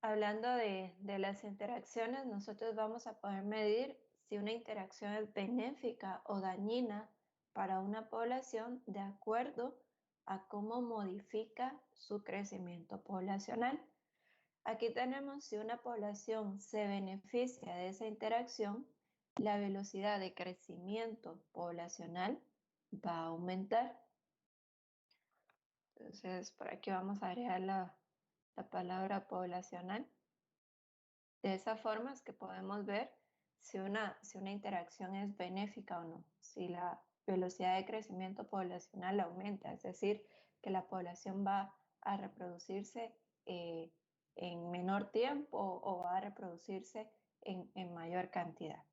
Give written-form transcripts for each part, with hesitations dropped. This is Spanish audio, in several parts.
Hablando de las interacciones, nosotros vamos a poder medir si una interacción es benéfica o dañina para una población de acuerdo a cómo modifica su crecimiento poblacional. Aquí tenemos si una población se beneficia de esa interacción, la velocidad de crecimiento poblacional va a aumentar. Entonces, por aquí vamos a agregar la palabra poblacional. De esa forma es que podemos ver si una interacción es benéfica o no, si la velocidad de crecimiento poblacional aumenta, es decir, que la población va a reproducirse en menor tiempo o va a reproducirse en mayor cantidad.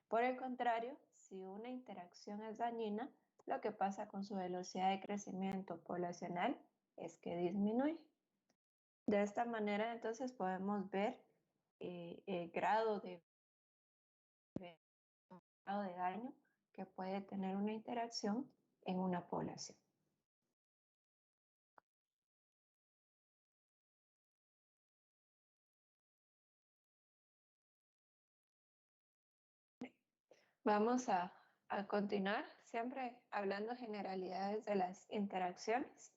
Por el contrario, si una interacción es dañina, lo que pasa con su velocidad de crecimiento poblacional es que disminuye. De esta manera, entonces, podemos ver el grado de daño que puede tener una interacción en una población. Vamos a continuar siempre hablando generalidades de las interacciones.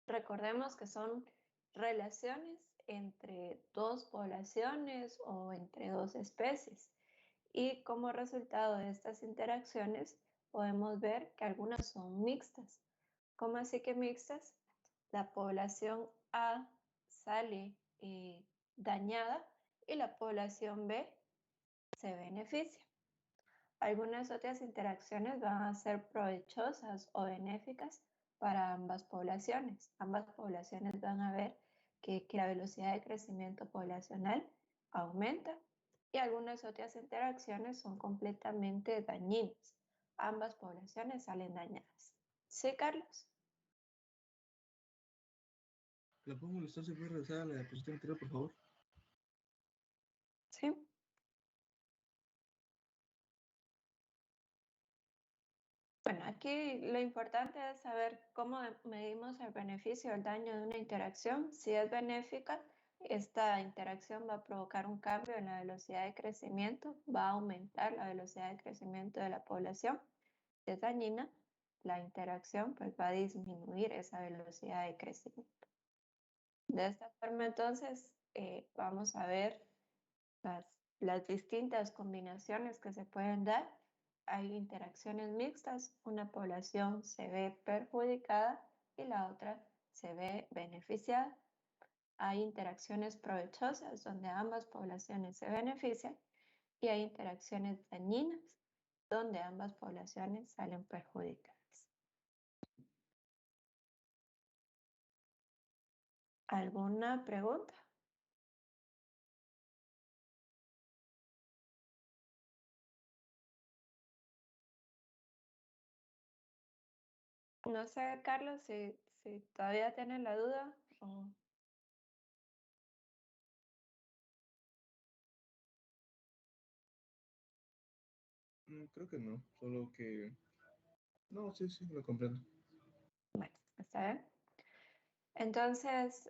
Recordemos que son relaciones entre dos poblaciones o entre dos especies. Y como resultado de estas interacciones podemos ver que algunas son mixtas. ¿Cómo así que mixtas? La población A sale dañada y la población B se beneficia. Algunas otras interacciones van a ser provechosas o benéficas para ambas poblaciones. Ambas poblaciones van a ver que la velocidad de crecimiento poblacional aumenta y algunas otras interacciones son completamente dañinas. Ambas poblaciones salen dañadas. ¿Sí, Carlos? La pongo en listo, se puede regresar a la diapositiva anterior, por favor. Sí. Bueno, aquí lo importante es saber cómo medimos el beneficio o el daño de una interacción. Si es benéfica, esta interacción va a provocar un cambio en la velocidad de crecimiento, va a aumentar la velocidad de crecimiento de la población. Si es dañina, la interacción pues, va a disminuir esa velocidad de crecimiento. De esta forma, entonces, vamos a ver las distintas combinaciones que se pueden dar. Hay interacciones mixtas, una población se ve perjudicada y la otra se ve beneficiada. Hay interacciones provechosas donde ambas poblaciones se benefician y hay interacciones dañinas donde ambas poblaciones salen perjudicadas. ¿Alguna pregunta? No sé, Carlos, si todavía tienes la duda o... Creo que no, solo que... No, sí, lo comprendo. Bueno, está bien. Entonces,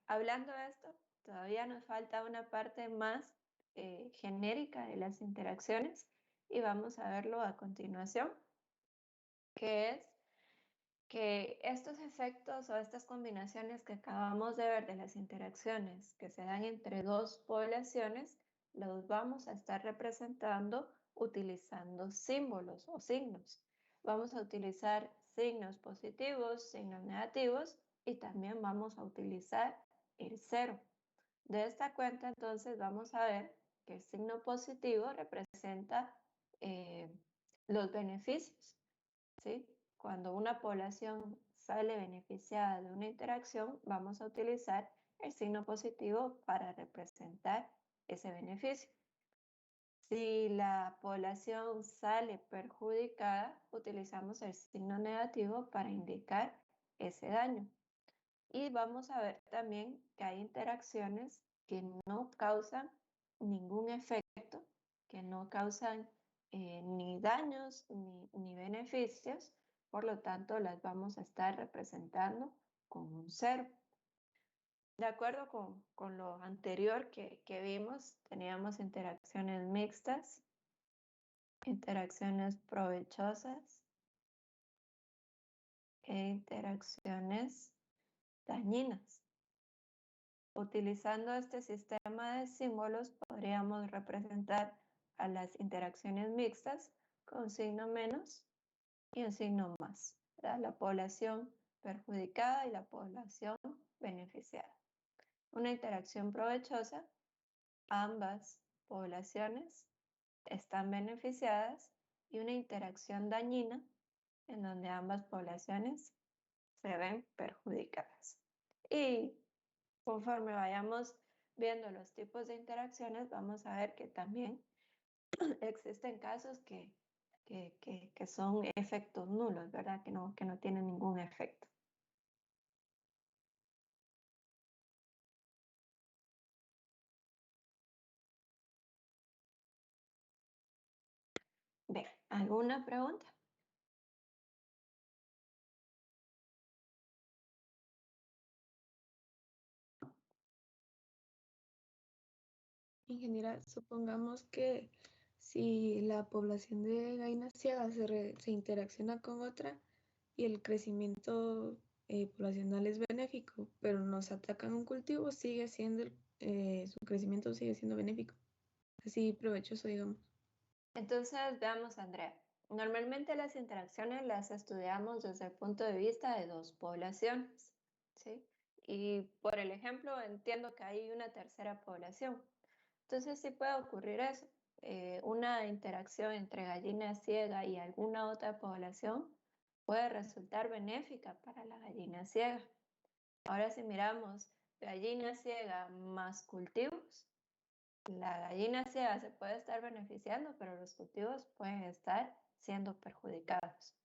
hablando de esto, todavía nos falta una parte más genérica de las interacciones y vamos a verlo a continuación, que es que estos efectos o estas combinaciones que acabamos de ver de las interacciones que se dan entre dos poblaciones, los vamos a estar representando utilizando símbolos o signos. Vamos a utilizar signos positivos, signos negativos y también vamos a utilizar el cero. De esta cuenta, entonces, vamos a ver que el signo positivo representa los beneficios, ¿sí? Cuando una población sale beneficiada de una interacción, vamos a utilizar el signo positivo para representar ese beneficio. Si la población sale perjudicada, utilizamos el signo negativo para indicar ese daño. Y vamos a ver también que hay interacciones que no causan ningún efecto, que no causan ni daños ni beneficios, por lo tanto las vamos a estar representando con un cero. De acuerdo con lo anterior que vimos, teníamos interacciones mixtas, interacciones provechosas e interacciones dañinas. Utilizando este sistema de símbolos, podríamos representar a las interacciones mixtas con un signo menos y un signo más, ¿verdad? La población perjudicada y la población beneficiada. Una interacción provechosa, ambas poblaciones están beneficiadas, y una interacción dañina en donde ambas poblaciones se ven perjudicadas. Y conforme vayamos viendo los tipos de interacciones, vamos a ver que también existen casos que son efectos nulos, ¿verdad? Que no tienen ningún efecto. Bien, ¿alguna pregunta? Ingeniera, supongamos que si la población de gallina ciega se interacciona con otra y el crecimiento poblacional es benéfico, pero nos atacan un cultivo, sigue siendo, su crecimiento sigue siendo benéfico. Así provechoso, digamos. Entonces, veamos, Andrea. Normalmente las interacciones las estudiamos desde el punto de vista de dos poblaciones, ¿sí? Y por el ejemplo, entiendo que hay una tercera población. Entonces, sí puede ocurrir eso. Una interacción entre gallina ciega y alguna otra población puede resultar benéfica para la gallina ciega. Ahora, si miramos gallina ciega más cultivos, la gallina ciega se puede estar beneficiando, pero los cultivos pueden estar siendo perjudicados.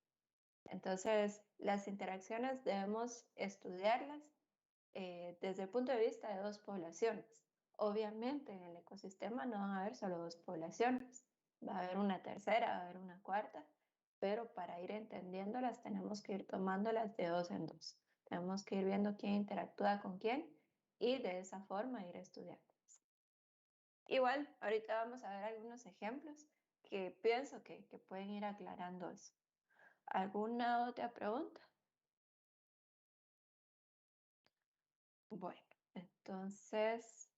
Entonces, las interacciones debemos estudiarlas desde el punto de vista de dos poblaciones. Obviamente, en el ecosistema no van a haber solo dos poblaciones, va a haber una tercera, va a haber una cuarta, pero para ir entendiéndolas tenemos que ir tomándolas de dos en dos. Tenemos que ir viendo quién interactúa con quién y de esa forma ir estudiando. Igual, ahorita vamos a ver algunos ejemplos que pienso que pueden ir aclarando eso. ¿Alguna otra pregunta? Bueno, entonces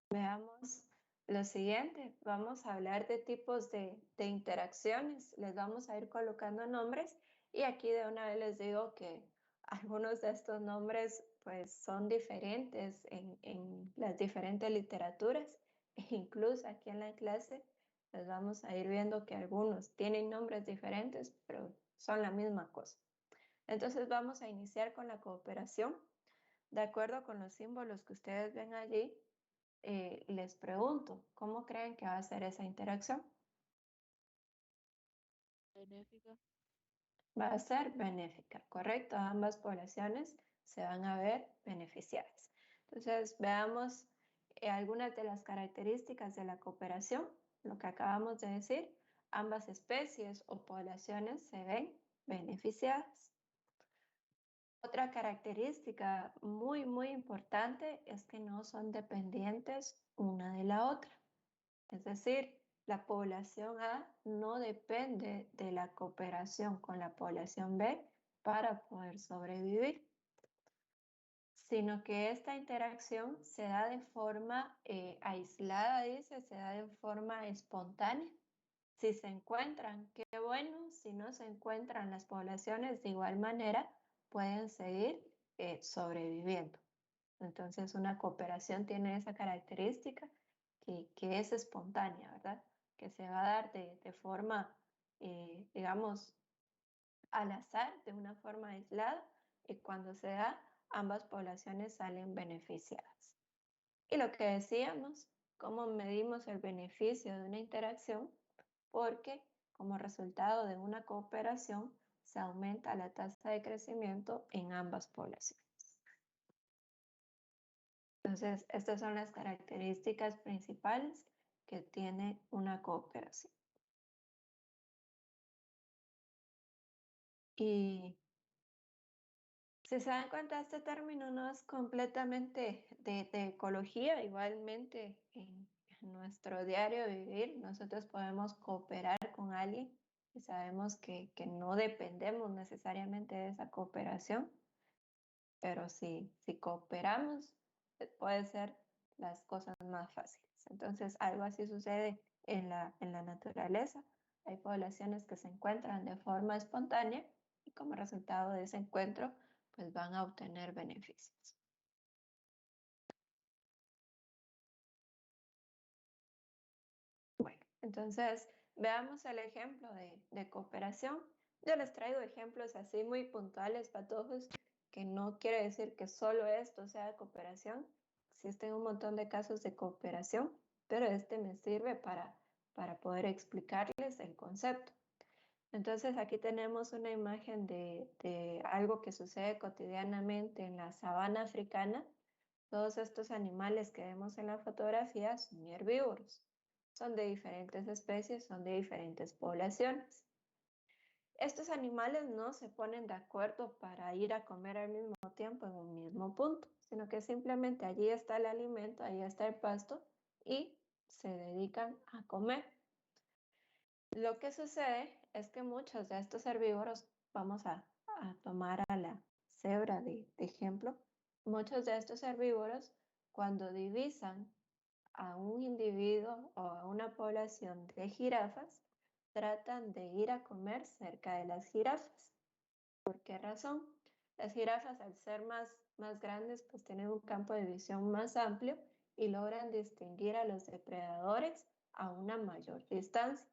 veamos lo siguiente. Vamos a hablar de tipos de interacciones. Les vamos a ir colocando nombres y aquí de una vez les digo que algunos de estos nombres pues son diferentes en las diferentes literaturas. E incluso aquí en la clase les vamos a ir viendo que algunos tienen nombres diferentes, pero son la misma cosa. Entonces vamos a iniciar con la cooperación. De acuerdo con los símbolos que ustedes ven allí, les pregunto, ¿cómo creen que va a ser esa interacción? Benéfica. Va a ser benéfica, ¿correcto? Ambas poblaciones se van a ver beneficiadas. Entonces, veamos algunas de las características de la cooperación. Lo que acabamos de decir, ambas especies o poblaciones se ven beneficiadas. Otra característica muy importante es que no son dependientes una de la otra. Es decir, la población A no depende de la cooperación con la población B para poder sobrevivir, sino que esta interacción se da de forma aislada, dice, se da de forma espontánea. Si se encuentran, qué bueno; si no se encuentran, las poblaciones de igual manera pueden seguir sobreviviendo. Entonces, una cooperación tiene esa característica que es espontánea, ¿verdad? Que se va a dar de forma, digamos, al azar, de una forma aislada, y cuando se da, ambas poblaciones salen beneficiadas. Y lo que decíamos, ¿cómo medimos el beneficio de una interacción? Porque como resultado de una cooperación se aumenta la tasa de crecimiento en ambas poblaciones. Entonces, estas son las características principales que tiene una cooperación. Y Si se dan cuenta, este término no es completamente de ecología. Igualmente, en nuestro diario vivir, nosotros podemos cooperar con alguien y sabemos que no dependemos necesariamente de esa cooperación, pero si cooperamos, puede ser las cosas más fáciles. Entonces, algo así sucede en la naturaleza. Hay poblaciones que se encuentran de forma espontánea y como resultado de ese encuentro, pues van a obtener beneficios. Bueno, entonces veamos el ejemplo de cooperación. Yo les traigo ejemplos así muy puntuales, patojos, que no quiere decir que solo esto sea cooperación. Existen un montón de casos de cooperación, pero este me sirve para poder explicarles el concepto. Entonces aquí tenemos una imagen de algo que sucede cotidianamente en la sabana africana. Todos estos animales que vemos en la fotografía son herbívoros. Son de diferentes especies, son de diferentes poblaciones. Estos animales no se ponen de acuerdo para ir a comer al mismo tiempo en un mismo punto, sino que simplemente allí está el alimento, allí está el pasto y se dedican a comer. Lo que sucede es que muchos de estos herbívoros, vamos a tomar a la cebra de ejemplo, muchos de estos herbívoros cuando divisan a un individuo o a una población de jirafas, tratan de ir a comer cerca de las jirafas. ¿Por qué razón? Las jirafas, al ser más grandes, pues tienen un campo de visión más amplio y logran distinguir a los depredadores a una mayor distancia.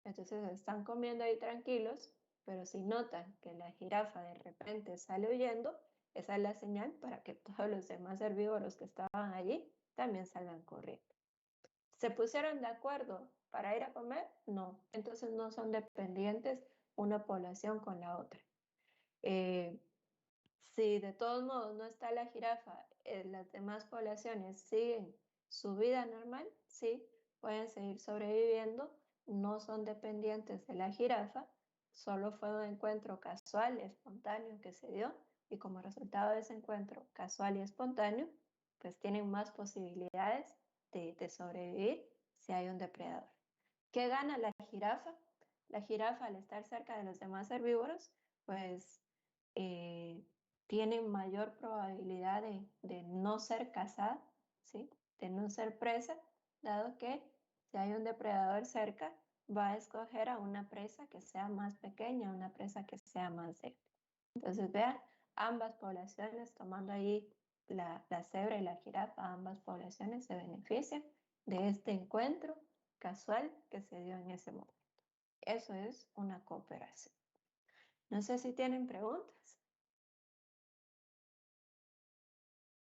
Entonces están comiendo ahí tranquilos, pero si notan que la jirafa de repente sale huyendo, esa es la señal para que todos los demás herbívoros que estaban allí también salgan corriendo. ¿Se pusieron de acuerdo para ir a comer? No. Entonces no son dependientes una población con la otra. Si de todos modos no está la jirafa, las demás poblaciones siguen su vida normal, sí, pueden seguir sobreviviendo, no son dependientes de la jirafa, solo fue un encuentro casual, espontáneo que se dio y como resultado de ese encuentro casual y espontáneo, pues tienen más posibilidades de sobrevivir si hay un depredador. ¿Qué gana la jirafa? La jirafa, al estar cerca de los demás herbívoros, pues tienen mayor probabilidad de no ser cazada, ¿sí? De no ser presa, dado que si hay un depredador cerca, va a escoger a una presa que sea más pequeña, una presa que sea más débil. Entonces, vean, ambas poblaciones, tomando ahí la cebra y la jirafa, ambas poblaciones se benefician de este encuentro casual que se dio en ese momento. Eso es una cooperación. No sé si tienen preguntas.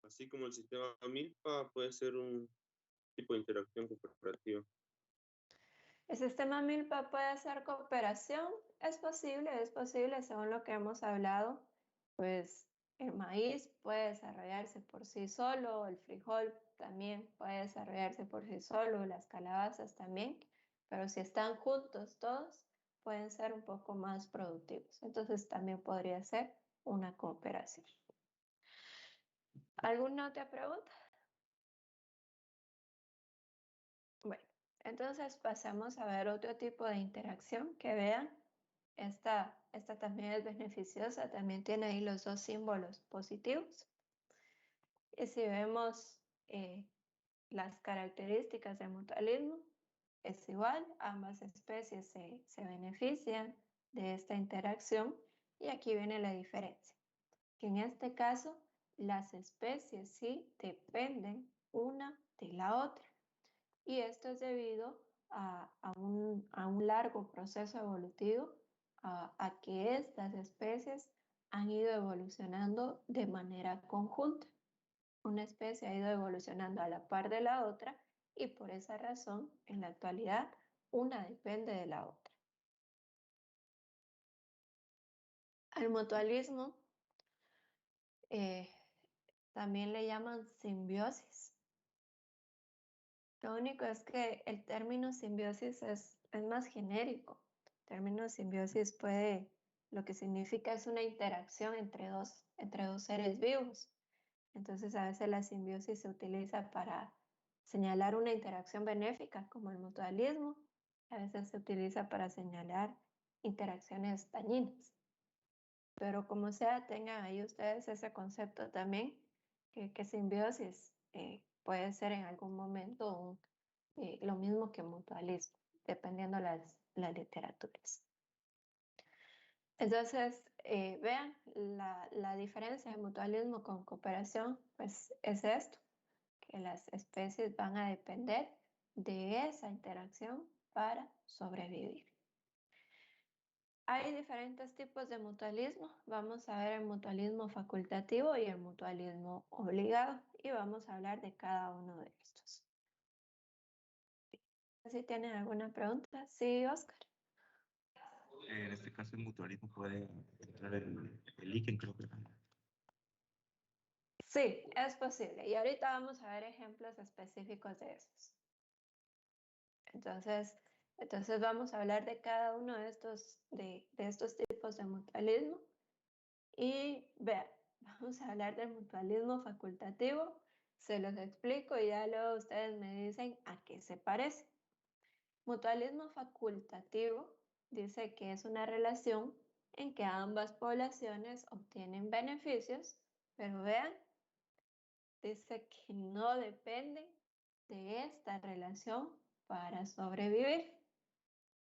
Así como el sistema MILPA puede ser un tipo de interacción cooperativa. ¿El sistema MILPA puede hacer cooperación? Es posible según lo que hemos hablado. Pues el maíz puede desarrollarse por sí solo, el frijol también puede desarrollarse por sí solo, las calabazas también, pero si están juntos todos, pueden ser un poco más productivos. Entonces también podría ser una cooperación. ¿Alguna otra pregunta? Bueno, entonces pasamos a ver otro tipo de interacción que vean. Esta también es beneficiosa, también tiene ahí los dos símbolos positivos. Y si vemos las características del mutualismo, es igual, ambas especies se benefician de esta interacción y aquí viene la diferencia, que en este caso las especies sí dependen una de la otra. Y esto es debido a un largo proceso evolutivo, a que estas especies han ido evolucionando de manera conjunta. Una especie ha ido evolucionando a la par de la otra y por esa razón, en la actualidad, una depende de la otra. Al mutualismo también le llaman simbiosis. Lo único es que el término simbiosis es más genérico. El término simbiosis puede lo que significa es una interacción entre dos seres vivos. Entonces, a veces la simbiosis se utiliza para señalar una interacción benéfica, como el mutualismo. A veces se utiliza para señalar interacciones dañinas. Pero como sea, tengan ahí ustedes ese concepto también, que simbiosis puede ser en algún momento lo mismo que mutualismo, dependiendo las literaturas. Entonces, vean, la diferencia de mutualismo con cooperación, pues es esto, que las especies van a depender de esa interacción para sobrevivir. Hay diferentes tipos de mutualismo. Vamos a ver el mutualismo facultativo y el mutualismo obligado, y vamos a hablar de cada uno de estos. ¿Si tienen alguna pregunta? Sí, Oscar. En este caso, el mutualismo puede entrar el líquen, creo que. Sí, es posible. Y ahorita vamos a ver ejemplos específicos de esos. Entonces vamos a hablar de cada uno de estos tipos de mutualismo. Y vean, vamos a hablar del mutualismo facultativo. Se los explico y ya luego ustedes me dicen a qué se parece. Mutualismo facultativo dice que es una relación en que ambas poblaciones obtienen beneficios, pero vean, dice que no dependen de esta relación para sobrevivir.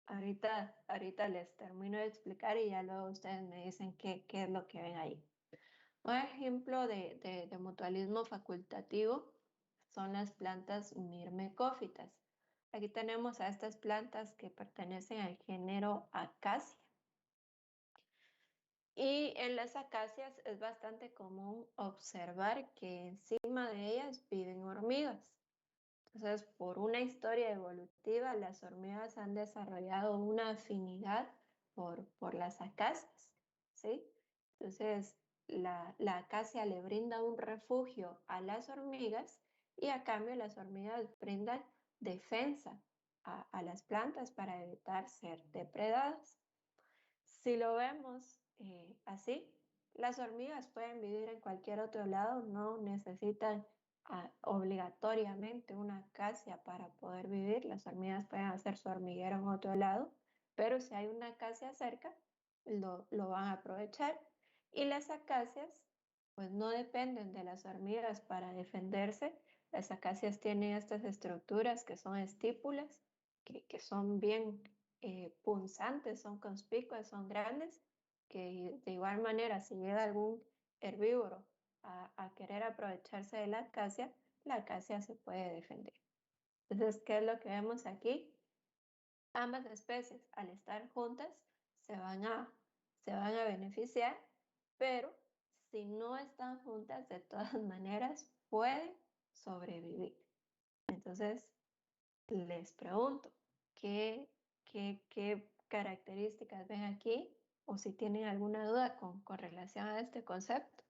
Ahorita les termino de explicar y ya luego ustedes me dicen qué es lo que ven ahí. Un ejemplo de mutualismo facultativo son las plantas mirmecófitas. Aquí tenemos a estas plantas que pertenecen al género Acacia. Y en las acacias es bastante común observar que encima de ellas viven hormigas. Entonces, por una historia evolutiva, las hormigas han desarrollado una afinidad por las acacias, ¿sí? Entonces, la acacia le brinda un refugio a las hormigas y a cambio las hormigas brindan defensa a las plantas para evitar ser depredadas. Si lo vemos así, las hormigas pueden vivir en cualquier otro lado, no necesitan obligatoriamente una acacia para poder vivir. Las hormigas pueden hacer su hormiguero en otro lado, pero si hay una acacia cerca, lo van a aprovechar. Y las acacias, pues no dependen de las hormigas para defenderse. Las acacias tienen estas estructuras que son estípulas, que son bien punzantes, son conspicuas, son grandes, que de igual manera si llega algún herbívoro a querer aprovecharse de la acacia se puede defender. Entonces, ¿qué es lo que vemos aquí? Ambas especies, al estar juntas, se van a beneficiar, pero si no están juntas, de todas maneras, pueden sobrevivir. Entonces, les pregunto, ¿qué características ven aquí? O si tienen alguna duda con relación a este concepto.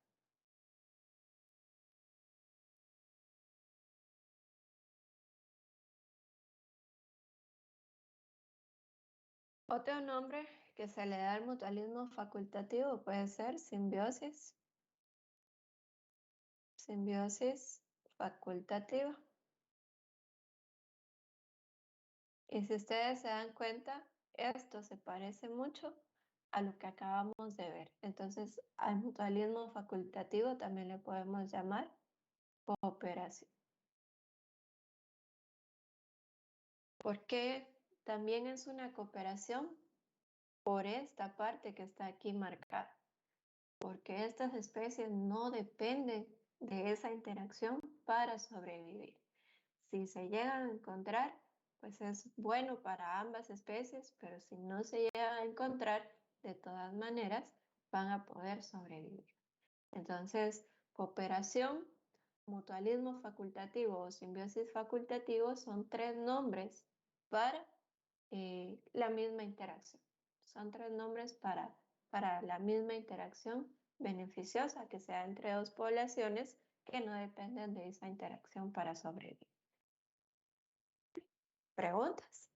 Otro nombre que se le da al mutualismo facultativo puede ser simbiosis. Simbiosis facultativa. Y si ustedes se dan cuenta, esto se parece mucho a lo que acabamos de ver. Entonces, al mutualismo facultativo también le podemos llamar cooperación. ¿Por qué también es una cooperación? Por esta parte que está aquí marcada. Porque estas especies no dependen de esa interacción para sobrevivir. Si se llegan a encontrar, pues es bueno para ambas especies, pero si no se llegan a encontrar, de todas maneras van a poder sobrevivir. Entonces, cooperación, mutualismo facultativo o simbiosis facultativo son tres nombres para la misma interacción. Son tres nombres para la misma interacción beneficiosa que sea entre dos poblaciones que no dependen de esa interacción para sobrevivir. ¿Preguntas?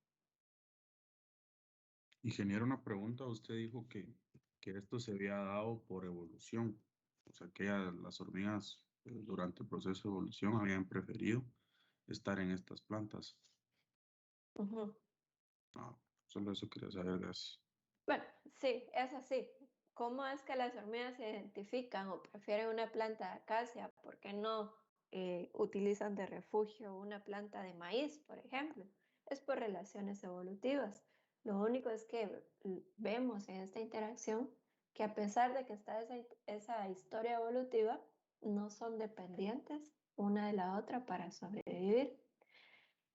Ingeniero, una pregunta. Usted dijo que que esto se había dado por evolución. O sea, que las hormigas durante el proceso de evolución habían preferido estar en estas plantas. Ujú. No, solo eso quería saber, gracias. Bueno, sí, es así. ¿Cómo es que las hormigas se identifican o prefieren una planta de acacia? ¿Por qué no utilizan de refugio una planta de maíz, por ejemplo? Es por relaciones evolutivas. Lo único es que vemos en esta interacción que a pesar de que está esa historia evolutiva, no son dependientes una de la otra para sobrevivir.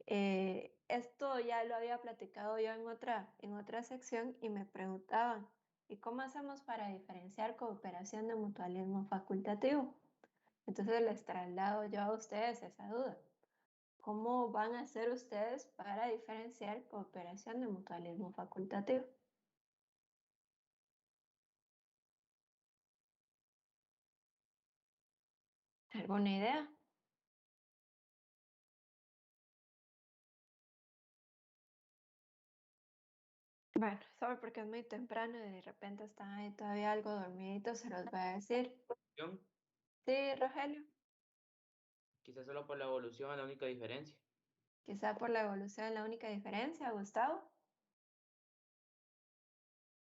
Esto ya lo había platicado yo en otra sección y me preguntaban, ¿y cómo hacemos para diferenciar cooperación de mutualismo facultativo? Entonces les traslado yo a ustedes esa duda. ¿Cómo van a hacer ustedes para diferenciar cooperación de mutualismo facultativo? ¿Alguna idea? Bueno, solo porque es muy temprano y de repente están ahí todavía algo dormiditos, se los voy a decir. Sí, Rogelio, Quizás solo por la evolución es la única diferencia. quizá por la evolución la única diferencia, Gustavo.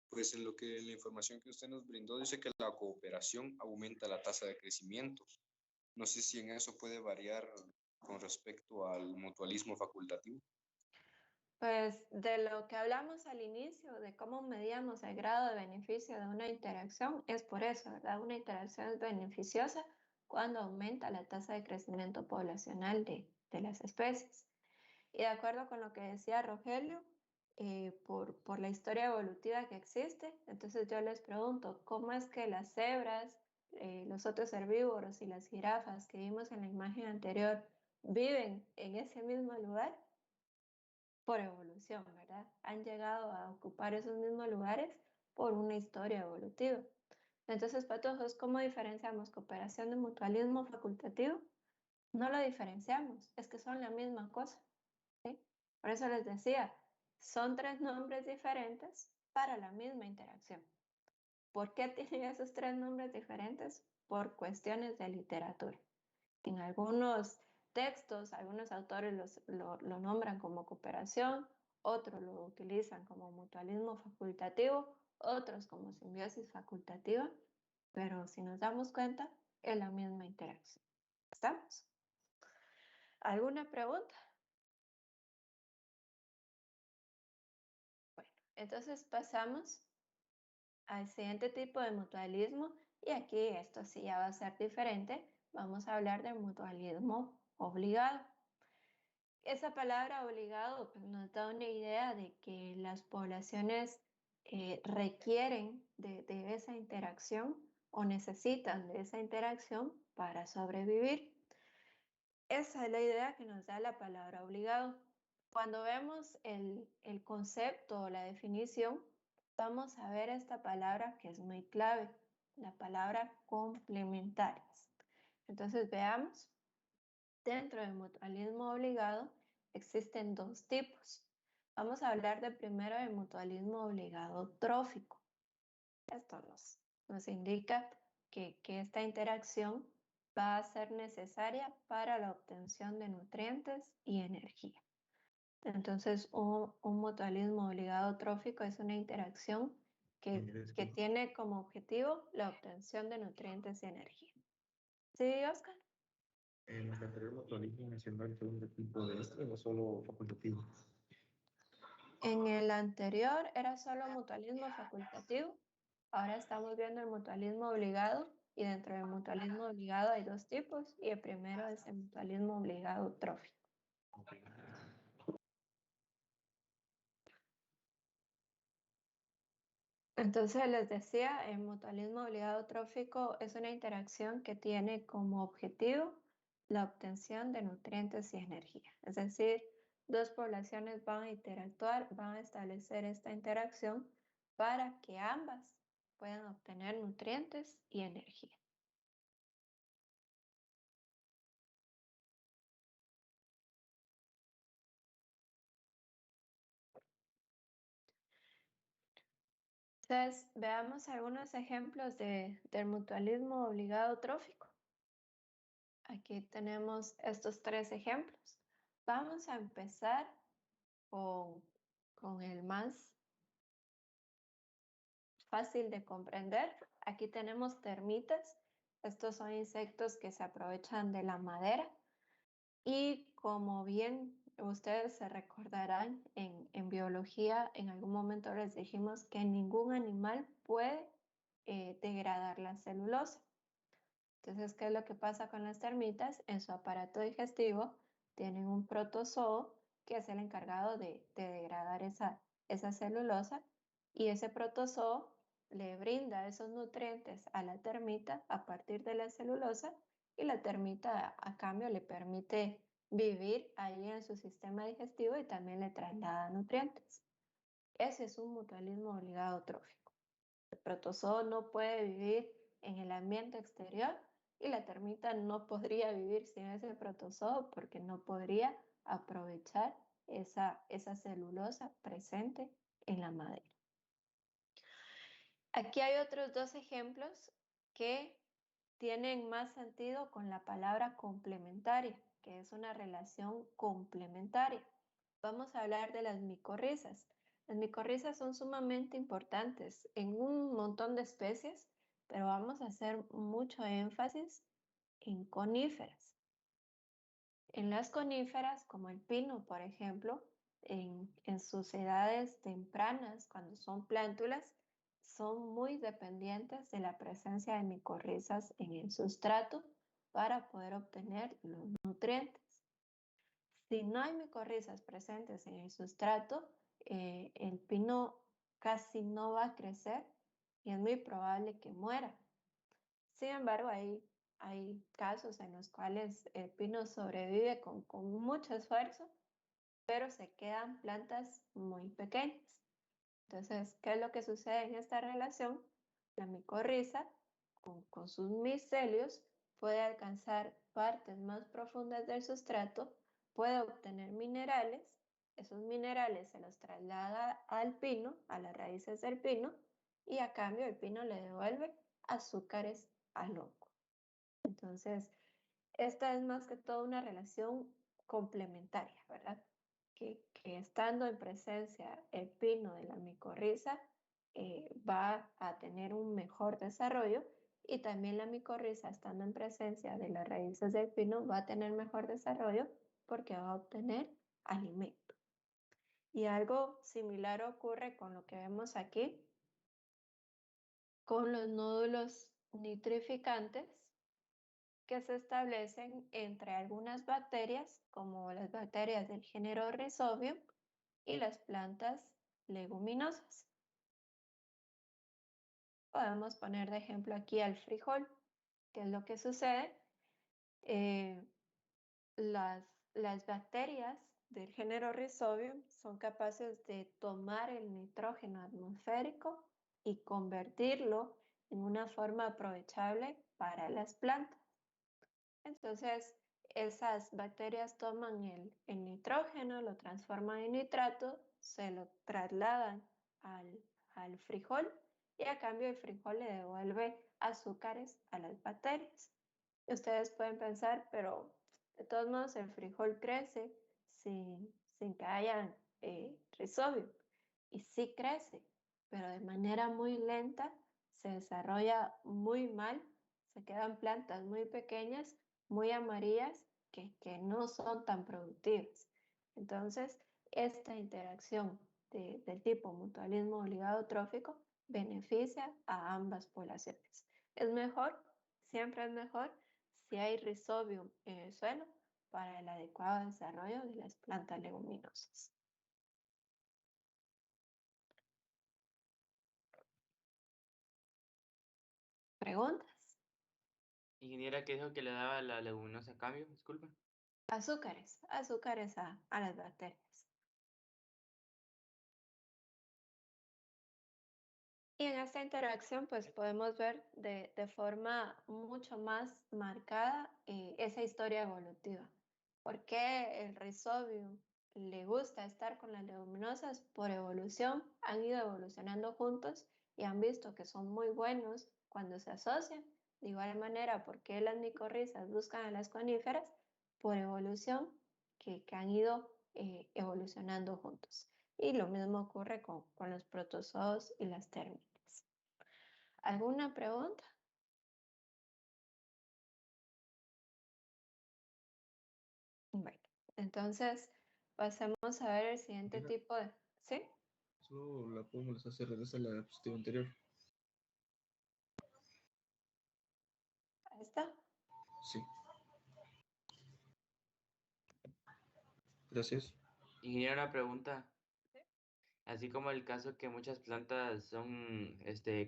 Pues en la información que usted nos brindó dice que la cooperación aumenta la tasa de crecimiento. No sé si en eso puede variar con respecto al mutualismo facultativo. Pues de lo que hablamos al inicio, de cómo medíamos el grado de beneficio de una interacción, es por eso, ¿verdad? Una interacción es beneficiosa cuando aumenta la tasa de crecimiento poblacional de las especies. Y de acuerdo con lo que decía Rogelio, por la historia evolutiva que existe, entonces yo les pregunto, ¿cómo es que las cebras, los otros herbívoros y las jirafas que vimos en la imagen anterior viven en ese mismo lugar? Por evolución, ¿verdad? Han llegado a ocupar esos mismos lugares por una historia evolutiva. Entonces, patojos, ¿cómo diferenciamos cooperación de mutualismo facultativo? No lo diferenciamos, es que son la misma cosa, ¿sí? Por eso les decía, son tres nombres diferentes para la misma interacción. ¿Por qué tienen esos tres nombres diferentes? Por cuestiones de literatura. En algunos textos, algunos autores lo nombran como cooperación, otros lo utilizan como mutualismo facultativo, otros como simbiosis facultativa, pero si nos damos cuenta, es la misma interacción. ¿Estamos? ¿Alguna pregunta? Bueno, entonces pasamos al siguiente tipo de mutualismo y aquí esto sí ya va a ser diferente. Vamos a hablar del mutualismo obligado. Esa palabra obligado pues, nos da una idea de que las poblaciones requieren de esa interacción o necesitan de esa interacción para sobrevivir. Esa es la idea que nos da la palabra obligado. Cuando vemos el concepto o la definición, vamos a ver esta palabra que es muy clave, la palabra complementarias. Entonces veamos. Dentro del mutualismo obligado existen dos tipos. Vamos a hablar de primero del mutualismo obligado trófico. Esto nos indica que esta interacción va a ser necesaria para la obtención de nutrientes y energía. Entonces, un mutualismo obligado trófico es una interacción que tiene como objetivo la obtención de nutrientes y energía. ¿Sí, Oscar? En el anterior mutualismo mencionó el segundo tipo de esto, no solo facultativo. En el anterior era solo mutualismo facultativo, ahora estamos viendo el mutualismo obligado y dentro del mutualismo obligado hay dos tipos y el primero es el mutualismo obligado trófico. Entonces les decía, el mutualismo obligado trófico es una interacción que tiene como objetivo la obtención de nutrientes y energía. Es decir, dos poblaciones van a interactuar, van a establecer esta interacción para que ambas puedan obtener nutrientes y energía. Entonces, veamos algunos ejemplos del mutualismo obligado trófico. Aquí tenemos estos 3 ejemplos. Vamos a empezar con el más fácil de comprender. Aquí tenemos termitas. Estos son insectos que se aprovechan de la madera. Y como bien ustedes se recordarán, en biología en algún momento les dijimos que ningún animal puede degradar la celulosa. Entonces, ¿qué es lo que pasa con las termitas? En su aparato digestivo tienen un protozoo que es el encargado de degradar esa celulosa, y ese protozoo le brinda esos nutrientes a la termita a partir de la celulosa, y la termita a cambio le permite vivir ahí en su sistema digestivo y también le traslada nutrientes. Ese es un mutualismo obligado trófico. El protozoo no puede vivir en el ambiente exterior y la termita no podría vivir sin ese protozoo porque no podría aprovechar esa celulosa presente en la madera. Aquí hay otros 2 ejemplos que tienen más sentido con la palabra complementaria, que es una relación complementaria. Vamos a hablar de las micorrizas. Las micorrizas son sumamente importantes en un montón de especies, pero vamos a hacer mucho énfasis en coníferas. En las coníferas, como el pino, por ejemplo, en sus edades tempranas, cuando son plántulas, son muy dependientes de la presencia de micorrizas en el sustrato para poder obtener los nutrientes. Si no hay micorrizas presentes en el sustrato, el pino casi no va a crecer y es muy probable que muera. Sin embargo, hay casos en los cuales el pino sobrevive con mucho esfuerzo, pero se quedan plantas muy pequeñas. Entonces, ¿qué es lo que sucede en esta relación? La micorriza, con sus micelios, puede alcanzar partes más profundas del sustrato, puede obtener minerales, esos minerales se los traslada al pino, a las raíces del pino, y a cambio el pino le devuelve azúcares al hongo. Entonces, esta es más que todo una relación complementaria, ¿verdad? Que estando en presencia el pino de la micorriza va a tener un mejor desarrollo, y también la micorriza estando en presencia de las raíces del pino va a tener mejor desarrollo porque va a obtener alimento. Y algo similar ocurre con lo que vemos aquí, con los nódulos nitrificantes que se establecen entre algunas bacterias, como las bacterias del género Rhizobium, y las plantas leguminosas. Podemos poner de ejemplo aquí al frijol. ¿Qué es lo que sucede? Las bacterias del género Rhizobium son capaces de tomar el nitrógeno atmosférico y convertirlo en una forma aprovechable para las plantas. Entonces, esas bacterias toman el nitrógeno, lo transforman en nitrato, se lo trasladan al frijol, y a cambio el frijol le devuelve azúcares a las bacterias. Y ustedes pueden pensar, pero de todos modos el frijol crece sin que haya Rhizobium. Y sí crece, pero de manera muy lenta, se desarrolla muy mal, se quedan plantas muy pequeñas, muy amarillas, que no son tan productivas. Entonces, esta interacción del tipo mutualismo obligado trófico beneficia a ambas poblaciones. Es mejor, siempre es mejor, si hay Rhizobium en el suelo para el adecuado desarrollo de las plantas leguminosas. ¿Preguntas? Ingeniera, ¿qué dijo que le daba la leguminosa a cambio? Disculpa. Azúcares a las bacterias. Y en esta interacción, pues podemos ver de forma mucho más marcada esa historia evolutiva. ¿Por qué el Rhizobium le gusta estar con las leguminosas? Por evolución, han ido evolucionando juntos y han visto que son muy buenos cuando se asocian. De igual manera, ¿por qué las micorrizas buscan a las coníferas? Por evolución, que han ido evolucionando juntos. Y lo mismo ocurre con los protozoos y las térmites. ¿Alguna pregunta? Bueno, entonces pasemos a ver el siguiente Mira. tipo de... ¿Sí? Solo la podemos hacer regresar a la diapositiva anterior. Ahí está. Sí. Gracias. Ingeniero, una pregunta. Sí. Así como el caso que muchas plantas son,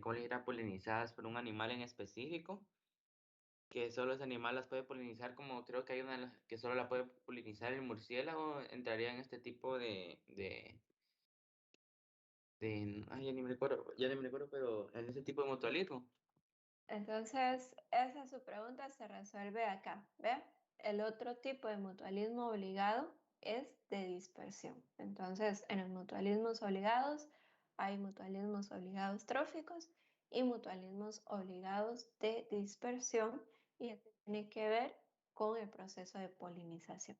¿cómo le dirá? Polinizadas por un animal en específico, que solo ese animal las puede polinizar, como creo que hay una que solo la puede polinizar el murciélago, entraría en este tipo ay, ya ni me recuerdo, pero en ese tipo de mutualismo. Entonces, esa su pregunta se resuelve acá. ¿Ve? El otro tipo de mutualismo obligado es de dispersión. Entonces, en los mutualismos obligados hay mutualismos obligados tróficos y mutualismos obligados de dispersión, y esto tiene que ver con el proceso de polinización.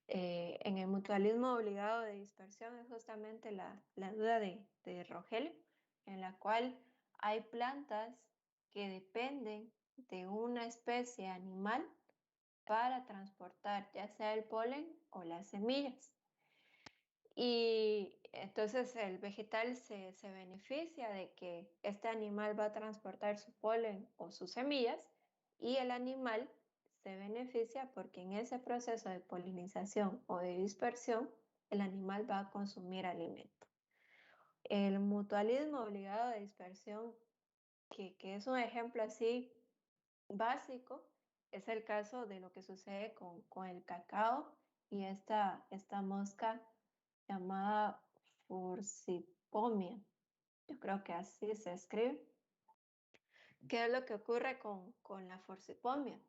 En el mutualismo obligado de dispersión es justamente la duda de Rogelio, en la cual hay plantas que dependen de una especie animal para transportar ya sea el polen o las semillas. Y entonces el vegetal se beneficia de que este animal va a transportar su polen o sus semillas, y el animal se beneficia porque en ese proceso de polinización o de dispersión el animal va a consumir alimento. El mutualismo obligado de dispersión, que es un ejemplo así básico, es el caso de lo que sucede con el cacao y esta mosca llamada Fursipomia. Yo creo que así se escribe. ¿Qué es lo que ocurre con la Fursipomia?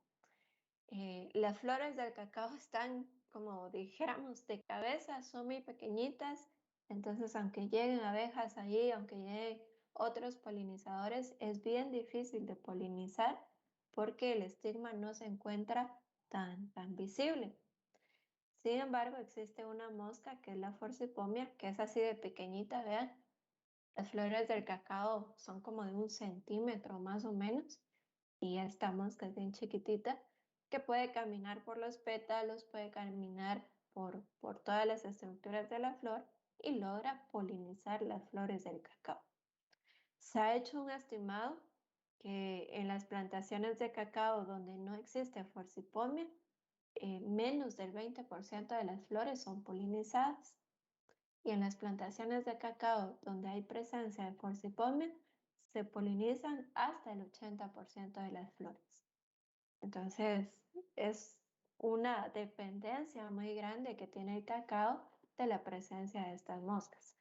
Las flores del cacao están, como dijéramos, de cabeza, son muy pequeñitas, entonces aunque lleguen abejas allí, aunque lleguen otros polinizadores, es bien difícil de polinizar porque el estigma no se encuentra tan visible. Sin embargo, existe una mosca que es la Forcipomia, que es así de pequeñita, vean. Las flores del cacao son como de 1 centímetro más o menos, y esta mosca es bien chiquitita, que puede caminar por los pétalos, puede caminar por todas las estructuras de la flor y logra polinizar las flores del cacao. Se ha hecho un estimado que en las plantaciones de cacao donde no existe Forcipomia, menos del 20% de las flores son polinizadas. Y en las plantaciones de cacao donde hay presencia de Forcipomia, se polinizan hasta el 80% de las flores. Entonces, es una dependencia muy grande que tiene el cacao de la presencia de estas moscas,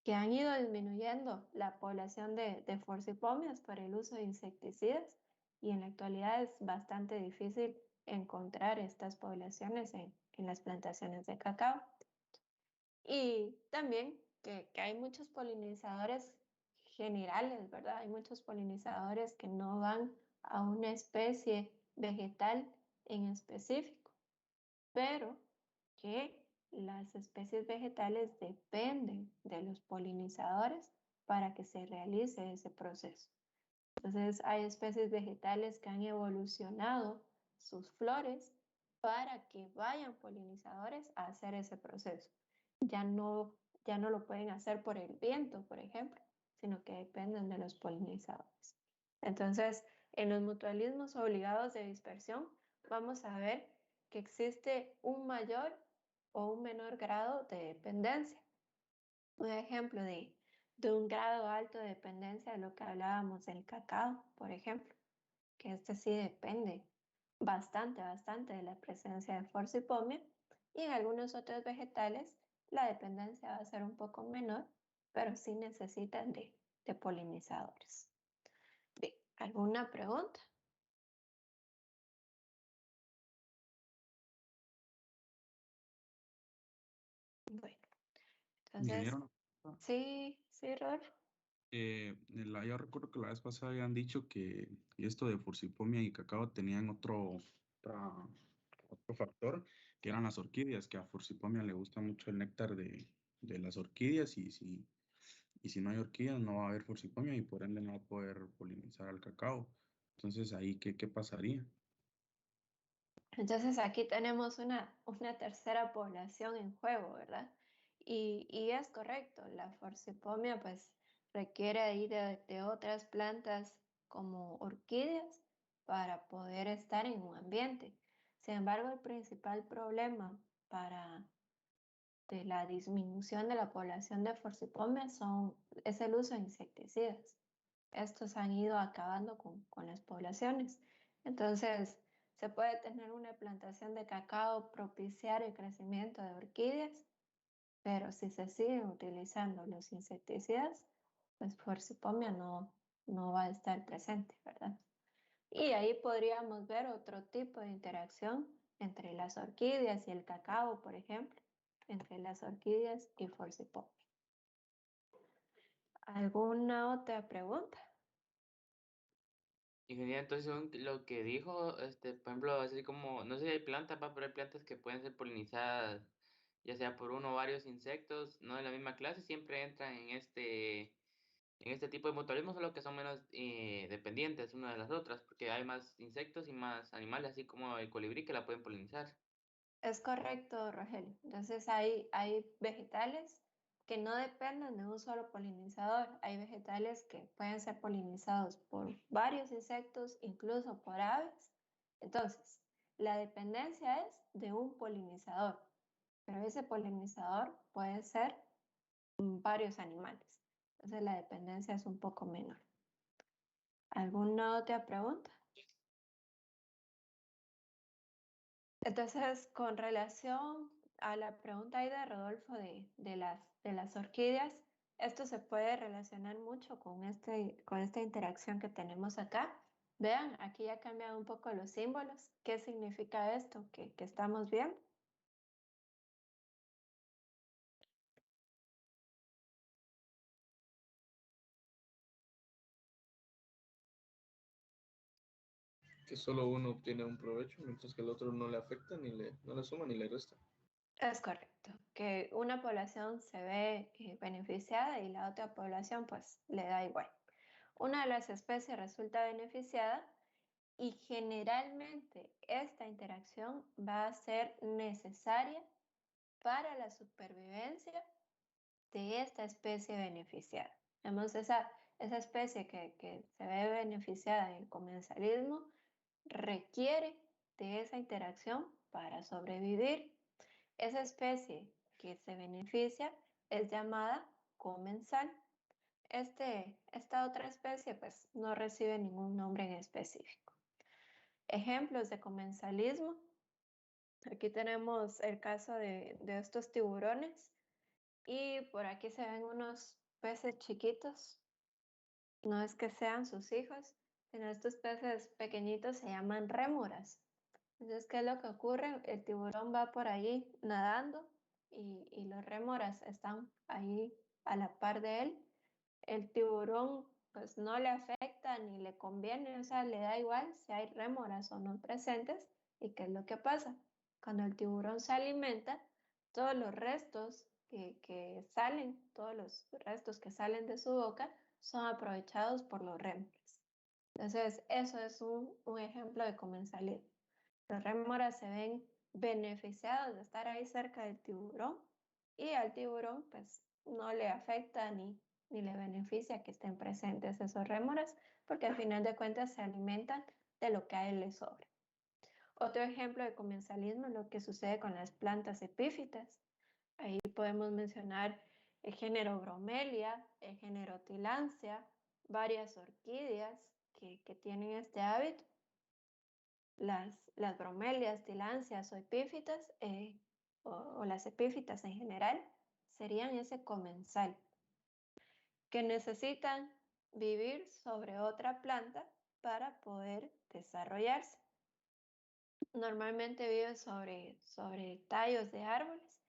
que han ido disminuyendo la población de Forcipomias por el uso de insecticidas, y en la actualidad es bastante difícil encontrar estas poblaciones en las plantaciones de cacao. Y también que hay muchos polinizadores generales, ¿verdad? Hay muchos polinizadores que no van a una especie vegetal en específico, pero que las especies vegetales dependen de los polinizadores para que se realice ese proceso. Entonces, hay especies vegetales que han evolucionado sus flores para que vayan polinizadores a hacer ese proceso. Ya no lo pueden hacer por el viento, por ejemplo, sino que dependen de los polinizadores. Entonces, en los mutualismos obligados de dispersión, vamos a ver que existe un mayor o un menor grado de dependencia. Un ejemplo de un grado alto de dependencia de lo que hablábamos del cacao, por ejemplo, que este sí depende bastante de la presencia de Forcipomia, y en algunos otros vegetales la dependencia va a ser un poco menor, pero sí necesitan de polinizadores. Bien, ¿alguna pregunta? Bueno, entonces, Ingeniero, sí, Rodolfo. Yo recuerdo que la vez pasada habían dicho que esto de Fursipomia y cacao tenían otro factor, que eran las orquídeas, que a Fursipomia le gusta mucho el néctar de las orquídeas y si no hay orquídeas no va a haber Fursipomia y por ende no va a poder polinizar al cacao. Entonces ahí, ¿qué pasaría? Entonces aquí tenemos una tercera población en juego, ¿verdad? Y es correcto, la Forcipomia pues requiere ahí de otras plantas como orquídeas para poder estar en un ambiente. Sin embargo, el principal problema de la disminución de la población de Forcipomia es el uso de insecticidas. Estos han ido acabando con las poblaciones. Entonces, se puede tener una plantación de cacao, propiciar el crecimiento de orquídeas, pero si se siguen utilizando los insecticidas, pues Forcipomia no va a estar presente, ¿verdad? Y ahí podríamos ver otro tipo de interacción entre las orquídeas y el cacao, por ejemplo, entre las orquídeas y Forcipomia. ¿Alguna otra pregunta? Ingeniero, entonces según lo que dijo, por ejemplo, así como, no sé si hay plantas, pero hay plantas que pueden ser polinizadas, ya sea por uno o varios insectos, no de la misma clase, siempre entran en este tipo de mutualismo, solo que son menos dependientes una de las otras, porque hay más insectos y más animales, así como el colibrí, que la pueden polinizar. Es correcto, Rogelio. Entonces hay vegetales que no dependen de un solo polinizador. Hay vegetales que pueden ser polinizados por varios insectos, incluso por aves. Entonces, la dependencia es de un polinizador, pero ese polinizador puede ser varios animales. Entonces, la dependencia es un poco menor. ¿Alguna otra pregunta? Entonces, con relación a la pregunta ahí de Rodolfo de las orquídeas, esto se puede relacionar mucho con esta interacción que tenemos acá. Vean, aquí ya cambian un poco los símbolos. ¿Qué significa esto que estamos viendo? Que solo uno obtiene un provecho, mientras que el otro no le afecta, no le suma ni le resta. Es correcto, que una población se ve beneficiada y la otra población pues le da igual. Una de las especies resulta beneficiada y generalmente esta interacción va a ser necesaria para la supervivencia de esta especie beneficiada. Vemos esa especie que se ve beneficiada en el comensalismo requiere de esa interacción para sobrevivir. Esa especie que se beneficia es llamada comensal. Esta otra especie pues no recibe ningún nombre en específico. Ejemplos de comensalismo. Aquí tenemos el caso de estos tiburones y por aquí se ven unos peces chiquitos. No es que sean sus hijos, sino estos peces pequeñitos se llaman rémoras. Entonces, ¿qué es lo que ocurre? El tiburón va por ahí nadando y los rémoras están ahí a la par de él. El tiburón pues no le afecta ni le conviene, o sea, le da igual si hay rémoras o no presentes. ¿Y qué es lo que pasa? Cuando el tiburón se alimenta, todos los restos que salen, todos los restos que salen de su boca son aprovechados por los rémoras. Entonces, eso es un ejemplo de comensalismo. Los rémoras se ven beneficiados de estar ahí cerca del tiburón y al tiburón pues no le afecta ni le beneficia que estén presentes esos rémoras porque al final de cuentas se alimentan de lo que a él le sobra. Otro ejemplo de comensalismo es lo que sucede con las plantas epífitas. Ahí podemos mencionar el género Bromelia, el género Tillandsia, varias orquídeas que tienen este hábito. Las bromelias, tilancias o epífitas, o las epífitas en general, serían ese comensal, que necesitan vivir sobre otra planta para poder desarrollarse. Normalmente viven sobre tallos de árboles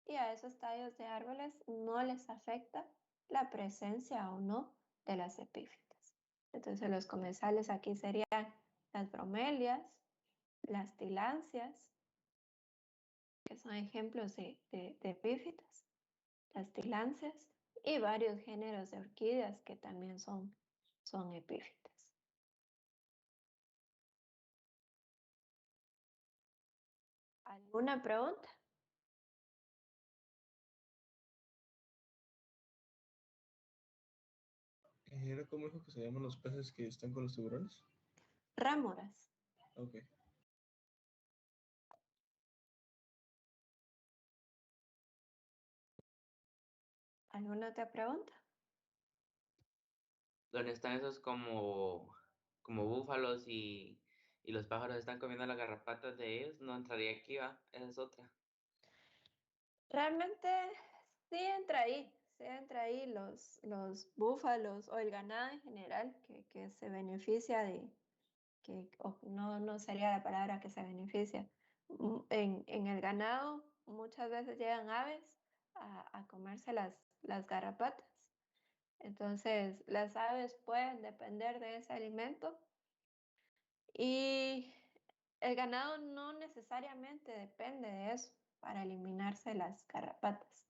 y a esos tallos de árboles no les afecta la presencia o no de las epífitas. Entonces los comensales aquí serían las bromelias, las tilancias, que son ejemplos de epífitas, las tilancias y varios géneros de orquídeas que también son epífitas. ¿Alguna pregunta? ¿Era cómo dijo que se llaman los peces que están con los tiburones? Rámoras. Ok. ¿Alguna otra pregunta? Donde están esos como búfalos y los pájaros están comiendo las garrapatas de ellos, no entraría aquí, ¿va? Esa es otra. Realmente sí entra ahí los búfalos o el ganado en general que se beneficia no sería la palabra que se beneficia. En el ganado muchas veces llegan aves a comerse las garrapatas. Entonces las aves pueden depender de ese alimento y el ganado no necesariamente depende de eso para eliminarse las garrapatas.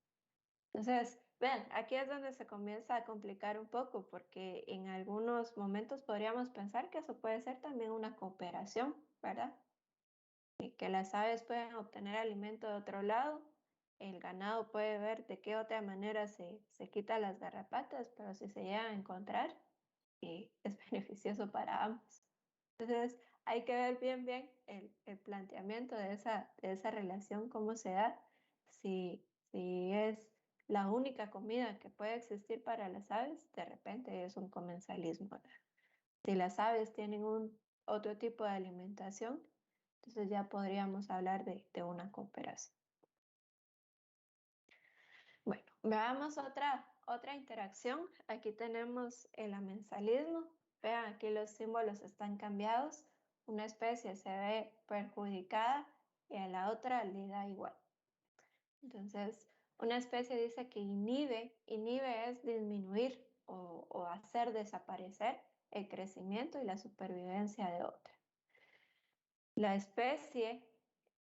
Entonces, vean, aquí es donde se comienza a complicar un poco porque en algunos momentos podríamos pensar que eso puede ser también una cooperación, ¿verdad? Y que las aves pueden obtener alimento de otro lado, el ganado puede ver de qué otra manera se quita las garrapatas, pero si se llegan a encontrar, es beneficioso para ambos. Entonces, hay que ver bien el planteamiento de esa relación, cómo se da, si es la única comida que puede existir para las aves, de repente es un comensalismo, ¿verdad? Si las aves tienen otro tipo de alimentación, entonces ya podríamos hablar de una cooperación. Bueno, veamos otra interacción. Aquí tenemos el amensalismo. Vean, aquí los símbolos están cambiados. Una especie se ve perjudicada y a la otra le da igual. Entonces, una especie dice que inhibe es disminuir o hacer desaparecer el crecimiento y la supervivencia de otra. La especie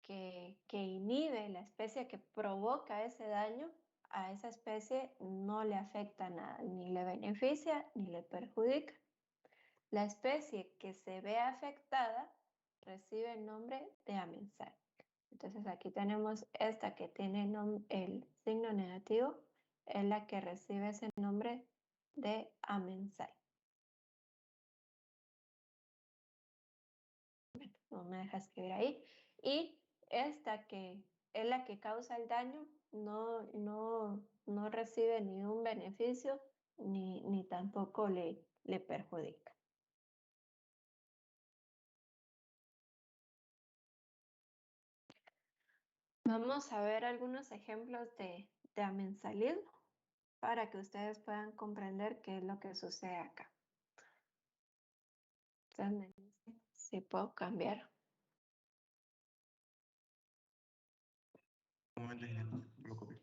que inhibe, la especie que provoca ese daño, a esa especie no le afecta nada, ni le beneficia ni le perjudica. La especie que se ve afectada recibe el nombre de amensal. Entonces aquí tenemos esta que tiene el signo negativo, es la que recibe ese nombre de amensal. Bueno, no me deja escribir ahí. Y esta que es la que causa el daño no recibe ni un beneficio ni tampoco le perjudica. Vamos a ver algunos ejemplos de amensalismo para que ustedes puedan comprender qué es lo que sucede acá. Entonces, si puedo cambiar. Un momento, ingeniero, lo copio.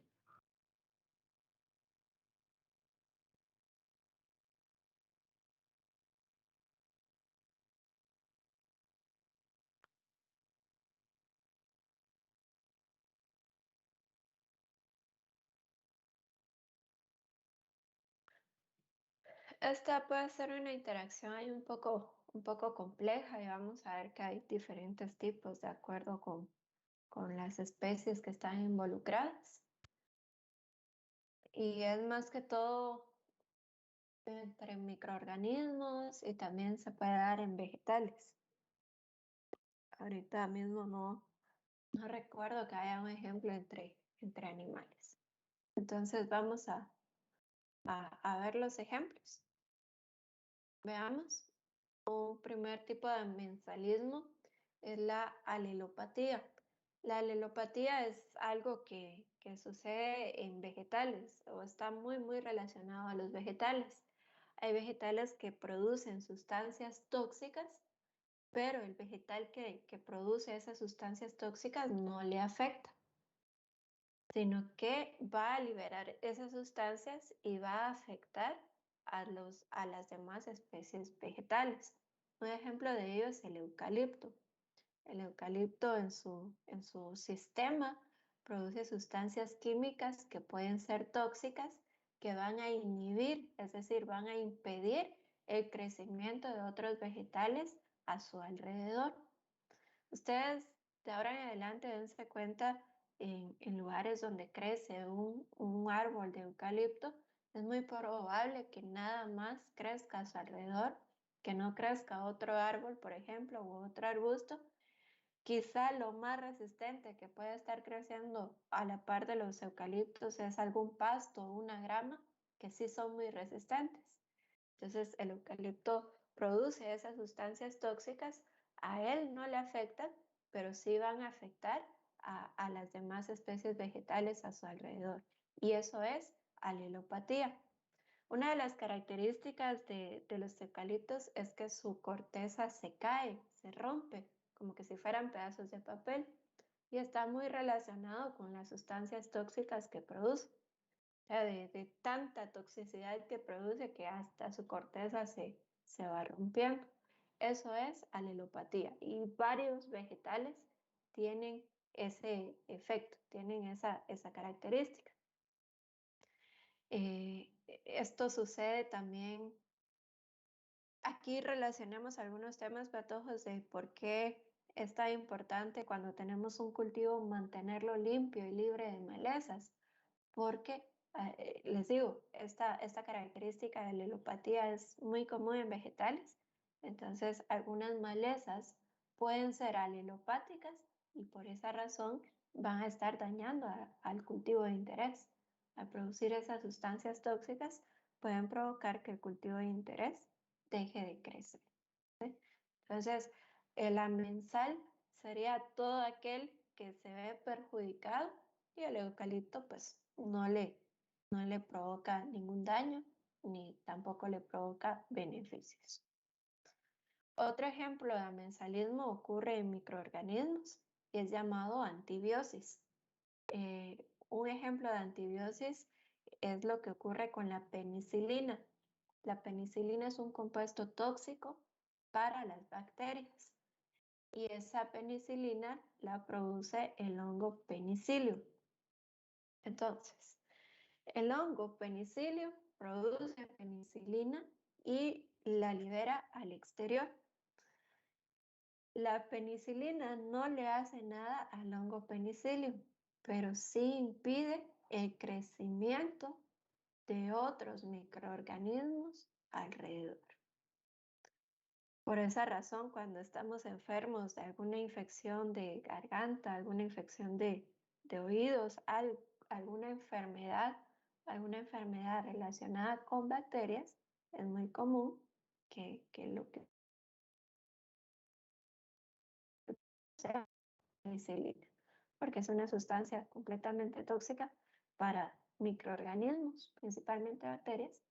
Esta puede ser una interacción ahí un poco compleja y vamos a ver que hay diferentes tipos de acuerdo con las especies que están involucradas. Y es más que todo entre microorganismos y también se puede dar en vegetales. Ahorita mismo no recuerdo que haya un ejemplo entre animales. Entonces vamos a ver los ejemplos. Veamos. Un primer tipo de amensalismo es la alelopatía. La alelopatía es algo que sucede en vegetales o está muy relacionado a los vegetales. Hay vegetales que producen sustancias tóxicas, pero el vegetal que produce esas sustancias tóxicas no le afecta, sino que va a liberar esas sustancias y va a afectar a las demás especies vegetales. Un ejemplo de ello es el eucalipto. El eucalipto en su sistema produce sustancias químicas que pueden ser tóxicas, que van a inhibir, es decir, van a impedir el crecimiento de otros vegetales a su alrededor. Ustedes de ahora en adelante dense cuenta en lugares donde crece un árbol de eucalipto, es muy probable que nada más crezca a su alrededor, que no crezca otro árbol, por ejemplo, u otro arbusto. Quizá lo más resistente que puede estar creciendo a la par de los eucaliptos es algún pasto o una grama, que sí son muy resistentes. Entonces el eucalipto produce esas sustancias tóxicas, a él no le afectan, pero sí van a afectar a las demás especies vegetales a su alrededor. Y eso es alelopatía. Una de las características de los eucaliptos es que su corteza se cae, se rompe, como que si fueran pedazos de papel, y está muy relacionado con las sustancias tóxicas que produce. O sea, de tanta toxicidad que produce que hasta su corteza se va rompiendo. Eso es alelopatía, y varios vegetales tienen ese efecto, tienen esa característica. Esto sucede también, aquí relacionamos algunos temas patojos de por qué es tan importante cuando tenemos un cultivo mantenerlo limpio y libre de malezas, porque les digo, esta característica de la alelopatía es muy común en vegetales, entonces algunas malezas pueden ser alelopáticas y por esa razón van a estar dañando al cultivo de interés. Al producir esas sustancias tóxicas, pueden provocar que el cultivo de interés deje de crecer. ¿Sí? Entonces, el amensal sería todo aquel que se ve perjudicado y el eucalipto pues no le provoca ningún daño ni tampoco le provoca beneficios. Otro ejemplo de amensalismo ocurre en microorganismos y es llamado antibiosis. Un ejemplo de antibiosis es lo que ocurre con la penicilina. La penicilina es un compuesto tóxico para las bacterias y esa penicilina la produce el hongo Penicillium. Entonces, el hongo Penicillium produce penicilina y la libera al exterior. La penicilina no le hace nada al hongo Penicillium, pero sí impide el crecimiento de otros microorganismos alrededor. Por esa razón, cuando estamos enfermos de alguna infección de garganta, alguna infección de oídos, alguna enfermedad relacionada con bacterias, es muy común que lo que sea penicilina, porque es una sustancia completamente tóxica para microorganismos, principalmente bacterias,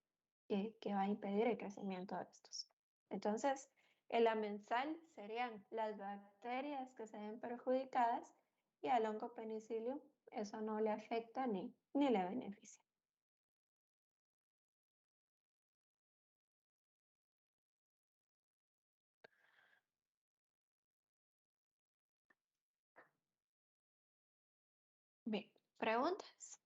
que va a impedir el crecimiento de estos. Entonces, el amensal serían las bacterias que se ven perjudicadas y al hongo Penicillium eso no le afecta ni le beneficia. Bien, ¿preguntas?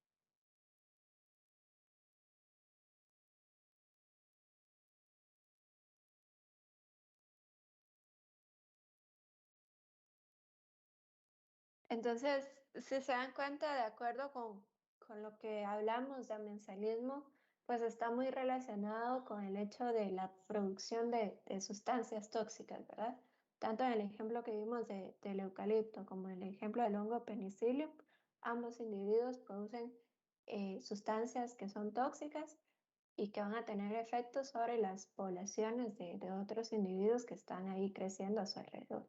Entonces, si se dan cuenta, de acuerdo con lo que hablamos de amensalismo, pues está muy relacionado con el hecho de la producción de sustancias tóxicas, ¿verdad? Tanto en el ejemplo que vimos del eucalipto como en el ejemplo del hongo Penicillium, ambos individuos producen sustancias que son tóxicas y que van a tener efectos sobre las poblaciones de otros individuos que están ahí creciendo a su alrededor.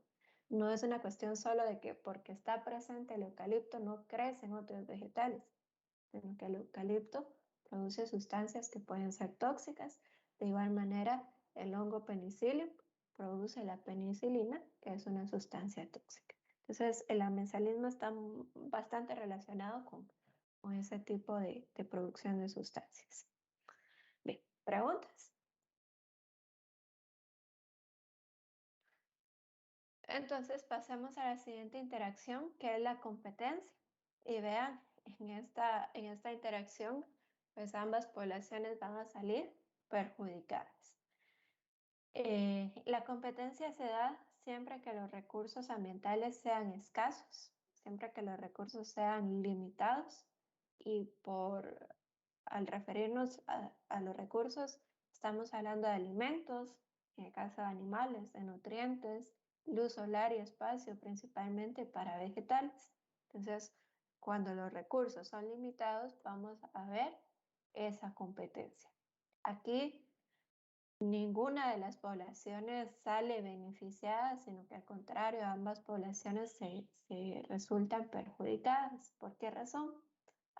No es una cuestión solo de que porque está presente el eucalipto no crecen otros vegetales, sino que el eucalipto produce sustancias que pueden ser tóxicas. De igual manera, el hongo Penicillium produce la penicilina, que es una sustancia tóxica. Entonces, el amensalismo está bastante relacionado con ese tipo de producción de sustancias. Bien, ¿Preguntas? Entonces pasemos a la siguiente interacción, que es la competencia. Y vean, en esta interacción, pues ambas poblaciones van a salir perjudicadas. La competencia se da siempre que los recursos ambientales sean escasos, siempre que los recursos sean limitados y al referirnos a los recursos, estamos hablando de alimentos, en el caso de animales, de nutrientes, luz solar y espacio, principalmente para vegetales. Entonces, cuando los recursos son limitados, vamos a ver esa competencia. Aquí ninguna de las poblaciones sale beneficiada, sino que al contrario, ambas poblaciones se resultan perjudicadas. ¿Por qué razón?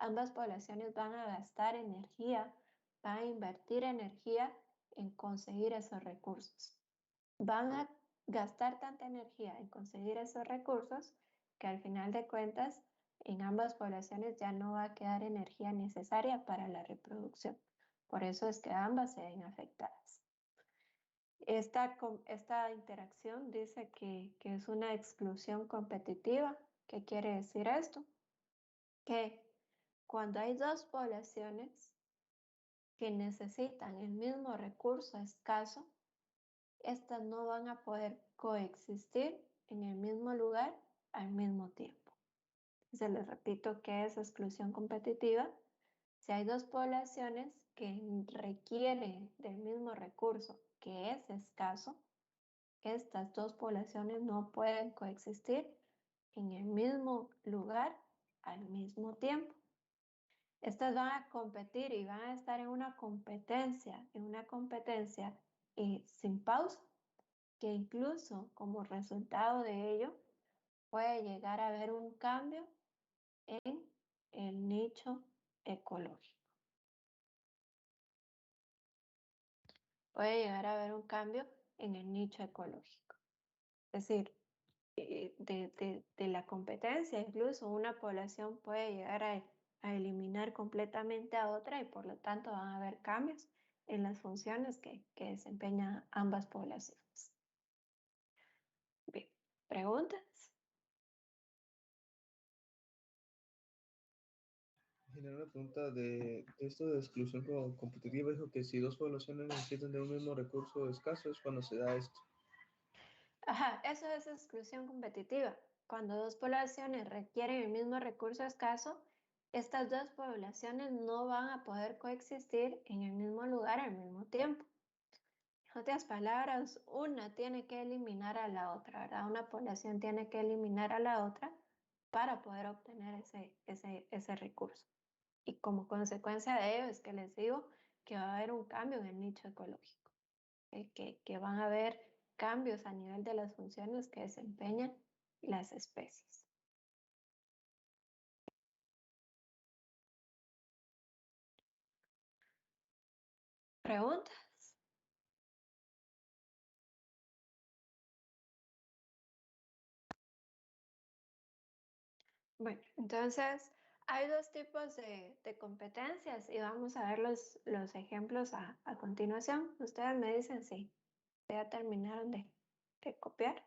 Ambas poblaciones van a gastar energía, van a invertir energía en conseguir esos recursos. Van a gastar tanta energía en conseguir esos recursos que al final de cuentas en ambas poblaciones ya no va a quedar energía necesaria para la reproducción. Por eso es que ambas se ven afectadas. Esta interacción dice que es una exclusión competitiva. ¿Qué quiere decir esto? Que cuando hay dos poblaciones que necesitan el mismo recurso escaso, estas no van a poder coexistir en el mismo lugar al mismo tiempo. Se les repito que es exclusión competitiva. Si hay dos poblaciones que requieren del mismo recurso que es escaso, estas dos poblaciones no pueden coexistir en el mismo lugar al mismo tiempo. Estas van a competir y van a estar en una competencia sin pausa, que incluso como resultado de ello puede llegar a haber un cambio en el nicho ecológico. Puede llegar a haber un cambio en el nicho ecológico. Es decir, de la competencia, incluso una población puede llegar a eliminar completamente a otra y por lo tanto van a haber cambios en las funciones que desempeñan ambas poblaciones. Bien, ¿preguntas? Generar una pregunta de esto de exclusión competitiva. Dijo que si dos poblaciones necesitan de un mismo recurso escaso es cuando se da esto. Ajá, eso es exclusión competitiva. Cuando dos poblaciones requieren el mismo recurso escaso, estas dos poblaciones no van a poder coexistir en el mismo lugar al mismo tiempo. En otras palabras, una tiene que eliminar a la otra, ¿verdad? Una población tiene que eliminar a la otra para poder obtener ese recurso. Y como consecuencia de ello es que les digo que va a haber un cambio en el nicho ecológico, que van a haber cambios a nivel de las funciones que desempeñan las especies. ¿Preguntas? Bueno, entonces hay dos tipos de competencias y vamos a ver los ejemplos a continuación. Ustedes me dicen si ya terminaron de copiar.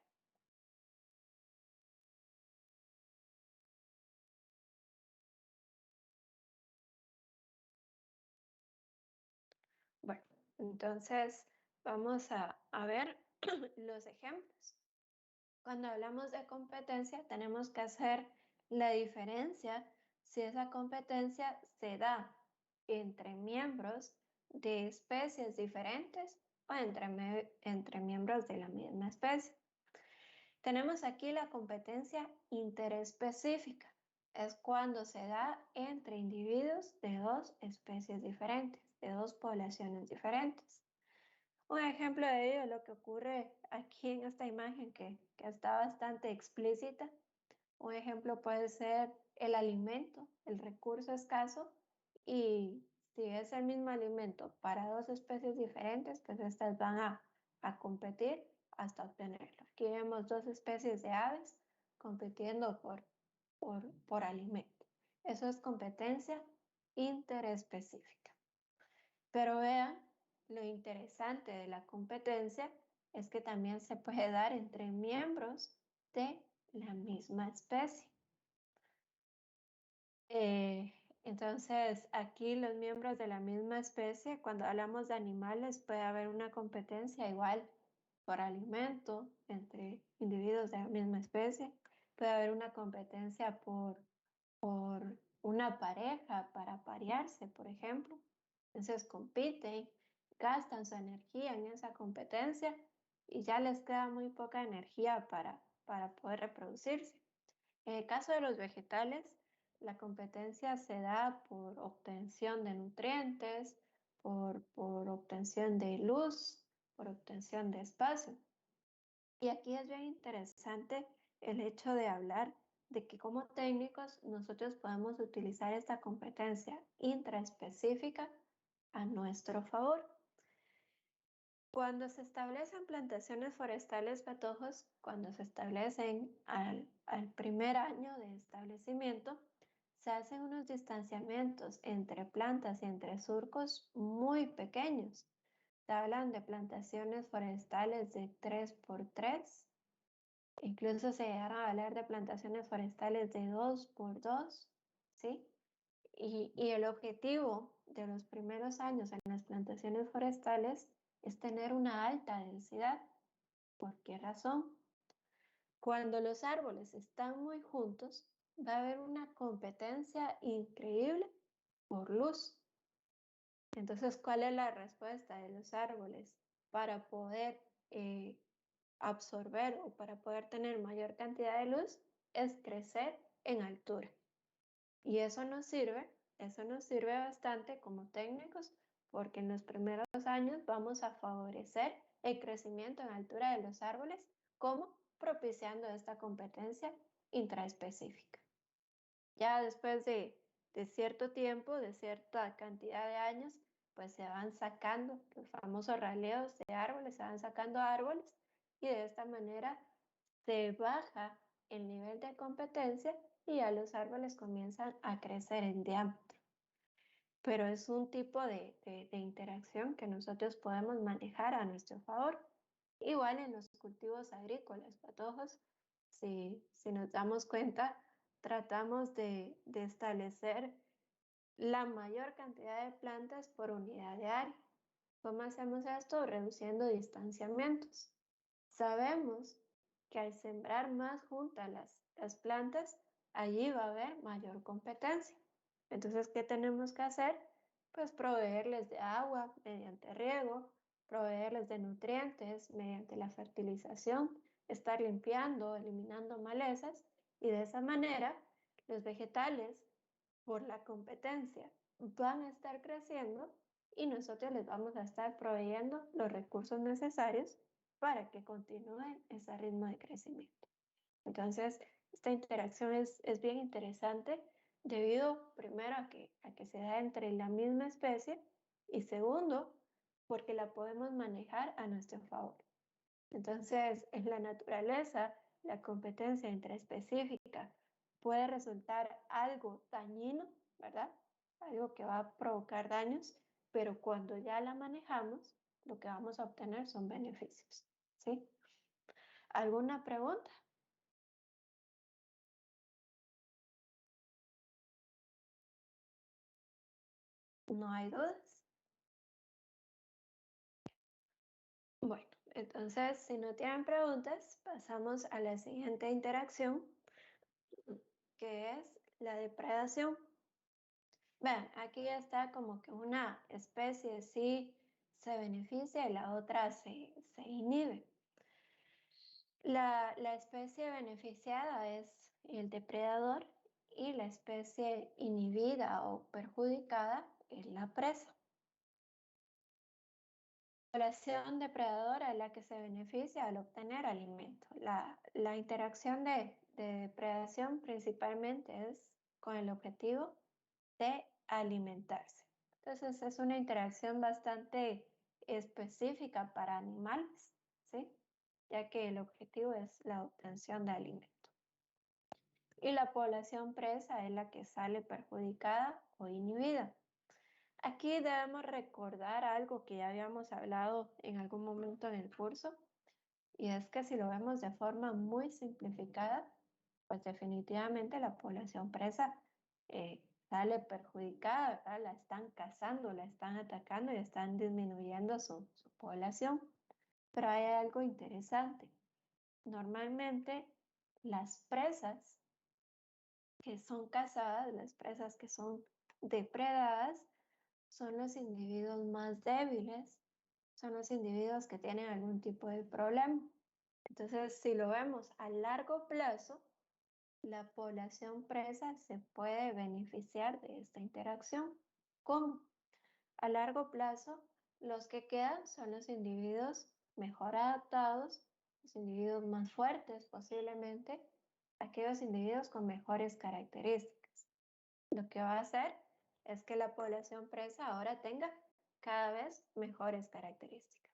Bueno, entonces vamos a ver los ejemplos. Cuando hablamos de competencia, tenemos que hacer la diferencia si esa competencia se da entre miembros de especies diferentes o entre miembros de la misma especie. Tenemos aquí la competencia interespecífica. Es cuando se da entre individuos de dos especies diferentes, de dos poblaciones diferentes. Un ejemplo de ello es lo que ocurre aquí en esta imagen que está bastante explícita. Un ejemplo puede ser el alimento, el recurso escaso, y si es el mismo alimento para dos especies diferentes, pues estas van a competir hasta obtenerlo. Aquí vemos dos especies de aves compitiendo por alimento. Eso es competencia interespecífica. Pero vean lo interesante de la competencia es que también se puede dar entre miembros de la misma especie. Entonces, aquí los miembros de la misma especie, cuando hablamos de animales, puede haber una competencia igual por alimento entre individuos de la misma especie. Puede haber una competencia por una pareja para aparearse, por ejemplo. Entonces compiten, gastan su energía en esa competencia y ya les queda muy poca energía para poder reproducirse. En el caso de los vegetales, la competencia se da por obtención de nutrientes, por obtención de luz, por obtención de espacio. Y aquí es bien interesante el hecho de hablar de que como técnicos nosotros podemos utilizar esta competencia intraespecífica a nuestro favor. Cuando se establecen plantaciones forestales patojos, cuando se establecen al primer año de establecimiento, se hacen unos distanciamientos entre plantas y entre surcos muy pequeños. Se hablan de plantaciones forestales de 3x3, incluso se llegaron a hablar de plantaciones forestales de 2x2, ¿sí? Y el objetivo de los primeros años en las plantaciones forestales es tener una alta densidad. ¿Por qué razón? Cuando los árboles están muy juntos, va a haber una competencia increíble por luz. Entonces, ¿cuál es la respuesta de los árboles para poder absorber o para poder tener mayor cantidad de luz? Es crecer en altura. Y eso nos sirve bastante como técnicos porque en los primeros años vamos a favorecer el crecimiento en altura de los árboles como propiciando esta competencia intraespecífica. Ya después de cierto tiempo, de cierta cantidad de años, pues se van sacando los famosos raleos de árboles, se van sacando árboles y de esta manera se baja el nivel de competencia y ya los árboles comienzan a crecer en diámetro. Pero es un tipo de interacción que nosotros podemos manejar a nuestro favor. Igual en los cultivos agrícolas patojos, si nos damos cuenta, tratamos de establecer la mayor cantidad de plantas por unidad de área. ¿Cómo hacemos esto? Reduciendo distanciamientos. Sabemos que al sembrar más juntas las plantas, allí va a haber mayor competencia. Entonces, ¿qué tenemos que hacer? Pues proveerles de agua mediante riego, proveerles de nutrientes mediante la fertilización, estar limpiando, eliminando malezas y de esa manera los vegetales, por la competencia, van a estar creciendo y nosotros les vamos a estar proveyendo los recursos necesarios para que continúen ese ritmo de crecimiento. Entonces, esta interacción es bien interesante debido primero a que se da entre la misma especie y segundo, porque la podemos manejar a nuestro favor. Entonces, en la naturaleza, la competencia intraespecífica puede resultar algo dañino, ¿verdad? Algo que va a provocar daños, pero cuando ya la manejamos, lo que vamos a obtener son beneficios, ¿sí? ¿Alguna pregunta? ¿No hay dudas? Bueno, entonces, si no tienen preguntas, pasamos a la siguiente interacción, que es la depredación. Vean, aquí ya está como que una especie sí se beneficia y la otra se inhibe. La especie beneficiada es el depredador y la especie inhibida o perjudicada es la presa. La población depredadora es la que se beneficia al obtener alimento. La interacción de depredación principalmente es con el objetivo de alimentarse. Entonces es una interacción bastante específica para animales, ¿sí? Ya que el objetivo es la obtención de alimento. Y la población presa es la que sale perjudicada o inhibida. Aquí debemos recordar algo que ya habíamos hablado en algún momento en el curso, y es que si lo vemos de forma muy simplificada, pues definitivamente la población presa sale perjudicada, ¿verdad? La están cazando, la están atacando y están disminuyendo su población. Pero hay algo interesante. Normalmente las presas que son cazadas, las presas que son depredadas, son los individuos más débiles, son los individuos que tienen algún tipo de problema. Entonces, si lo vemos a largo plazo, la población presa se puede beneficiar de esta interacción. ¿Cómo? A largo plazo, los que quedan son los individuos mejor adaptados, los individuos más fuertes posiblemente, aquellos individuos con mejores características. Lo que va a hacer es que la población presa ahora tenga cada vez mejores características.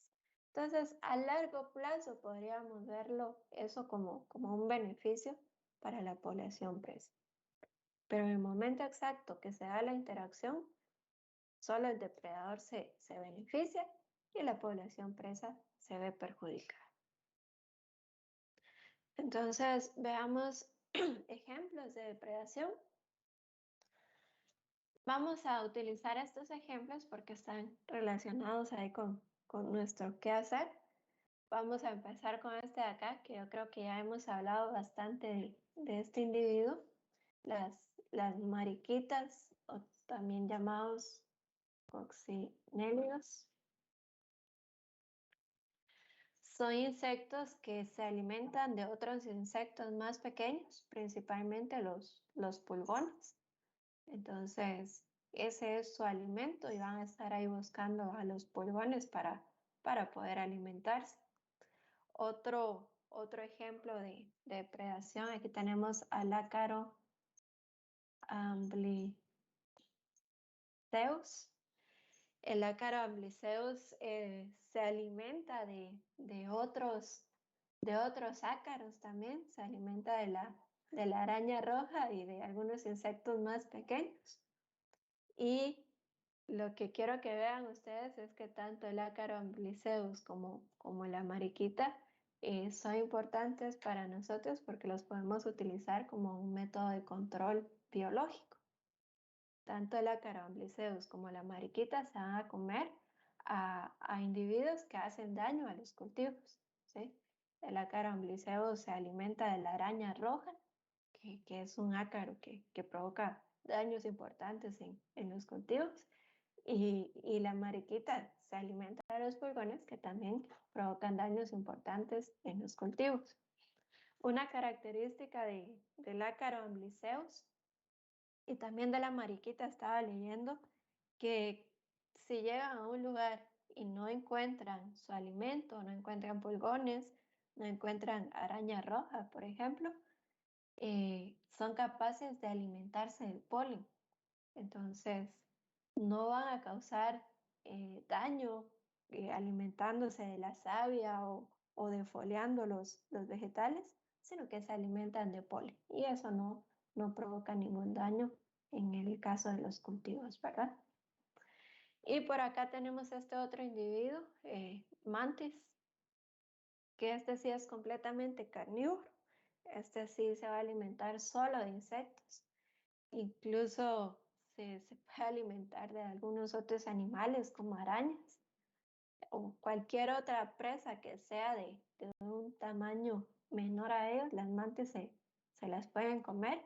Entonces, a largo plazo podríamos verlo eso como un beneficio para la población presa. Pero en el momento exacto que se da la interacción, solo el depredador se beneficia y la población presa se ve perjudicada. Entonces, veamos ejemplos de depredación. Vamos a utilizar estos ejemplos porque están relacionados ahí con nuestro qué hacer. Vamos a empezar con este de acá, que yo creo que ya hemos hablado bastante de este individuo, las mariquitas, o también llamados coccinélidos. Son insectos que se alimentan de otros insectos más pequeños, principalmente los pulgones. Entonces, ese es su alimento y van a estar ahí buscando a los pulgones para poder alimentarse. Otro ejemplo de depredación, aquí tenemos al ácaro ambliceus. El ácaro ambliceus se alimenta de otros ácaros también, se alimenta de la araña roja y de algunos insectos más pequeños. Y lo que quiero que vean ustedes es que tanto el ácaro ambliceus como la mariquita son importantes para nosotros porque los podemos utilizar como un método de control biológico. Tanto el ácaro ambliceus como la mariquita se van a comer a individuos que hacen daño a los cultivos, ¿sí? El ácaro ambliceus se alimenta de la araña roja, que es un ácaro que provoca daños importantes en los cultivos, y la mariquita se alimenta de los pulgones, que también provocan daños importantes en los cultivos. Una característica del ácaro ambliceus y también de la mariquita, estaba leyendo que si llegan a un lugar y no encuentran su alimento, no encuentran pulgones, no encuentran araña roja, por ejemplo, son capaces de alimentarse del polen. Entonces, no van a causar daño alimentándose de la savia o defoliando los vegetales, sino que se alimentan de polen. Y eso no provoca ningún daño en el caso de los cultivos, ¿verdad? Y por acá tenemos este otro individuo, mantis, que este sí es completamente carnívoro. Este sí se va a alimentar solo de insectos. Incluso se puede alimentar de algunos otros animales como arañas o cualquier otra presa que sea de un tamaño menor a ellos. Las mantis se las pueden comer,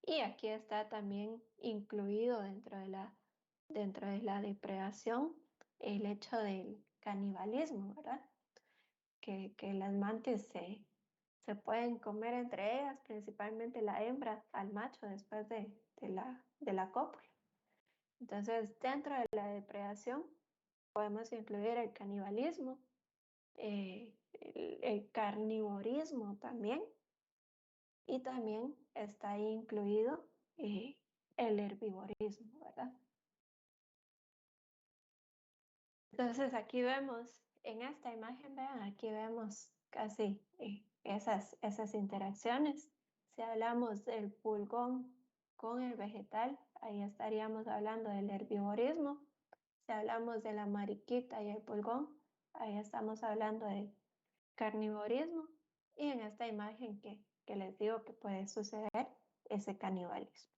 y aquí está también incluido dentro de la depredación el hecho del canibalismo, ¿verdad? Que las mantis se pueden comer entre ellas, principalmente la hembra al macho después de la cópula. Entonces, dentro de la depredación podemos incluir el canibalismo, el carnivorismo también, y también está ahí incluido el herbivorismo, ¿verdad? Entonces, aquí vemos, en esta imagen, vean, aquí vemos casi esas interacciones. Si hablamos del pulgón con el vegetal, ahí estaríamos hablando del herbivorismo. Si hablamos de la mariquita y el pulgón, ahí estamos hablando de carnivorismo. Y en esta imagen que les digo que puede suceder, ese canibalismo.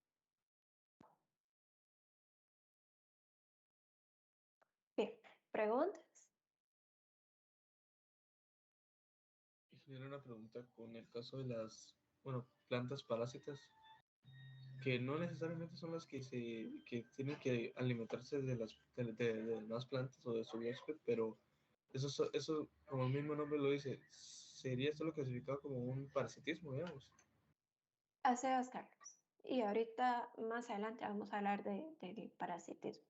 Bien, ¿preguntas? Era una pregunta con el caso de las, plantas parásitas, que no necesariamente son las que tienen que alimentarse de las plantas o de su huésped, pero eso, como el mismo nombre lo dice, sería esto lo clasificado como un parasitismo, digamos. Así es, Carlos. Y ahorita, más adelante, vamos a hablar del parasitismo.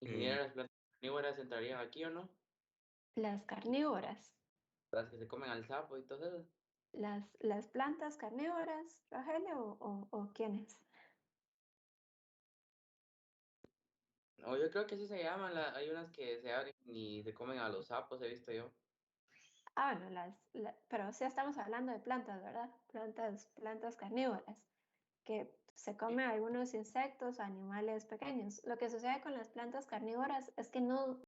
Ingeniero, ¿las plantas carnívoras entrarían aquí o no? Las carnívoras, Las que se comen al sapo y todo eso. las plantas carnívoras, Rogelio, o quiénes? O yo creo que así se llaman. Hay unas que se abren y se comen a los sapos, he visto yo. Ah, bueno, pero sí estamos hablando de plantas, ¿verdad? Plantas carnívoras, que se comen algunos insectos o animales pequeños. Lo que sucede con las plantas carnívoras es que no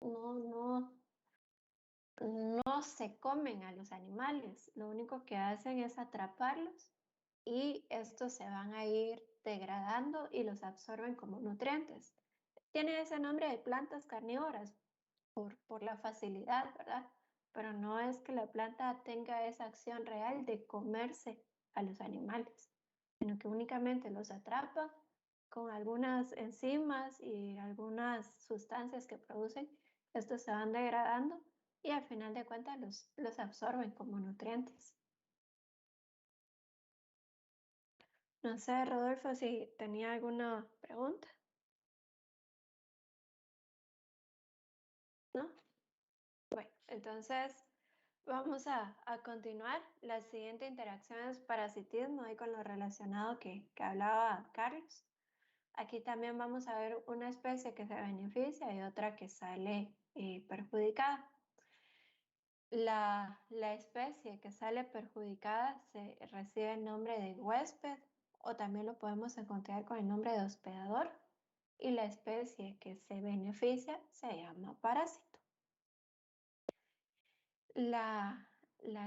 se comen a los animales, lo único que hacen es atraparlos y estos se van a ir degradando y los absorben como nutrientes. Tiene ese nombre de plantas carnívoras por la facilidad, ¿verdad? Pero no es que la planta tenga esa acción real de comerse a los animales, sino que únicamente los atrapa con algunas enzimas y algunas sustancias que producen. Estos se van degradando y al final de cuentas los absorben como nutrientes. No sé, Rodolfo, si tenía alguna pregunta. ¿No? Bueno, entonces vamos a continuar. La siguiente interacción es parasitismo, ahí con lo relacionado que hablaba Carlos. Aquí también vamos a ver una especie que se beneficia y otra que sale perjudicada. La especie que sale perjudicada se recibe el nombre de huésped o también lo podemos encontrar con el nombre de hospedador y la especie que se beneficia se llama parásito. La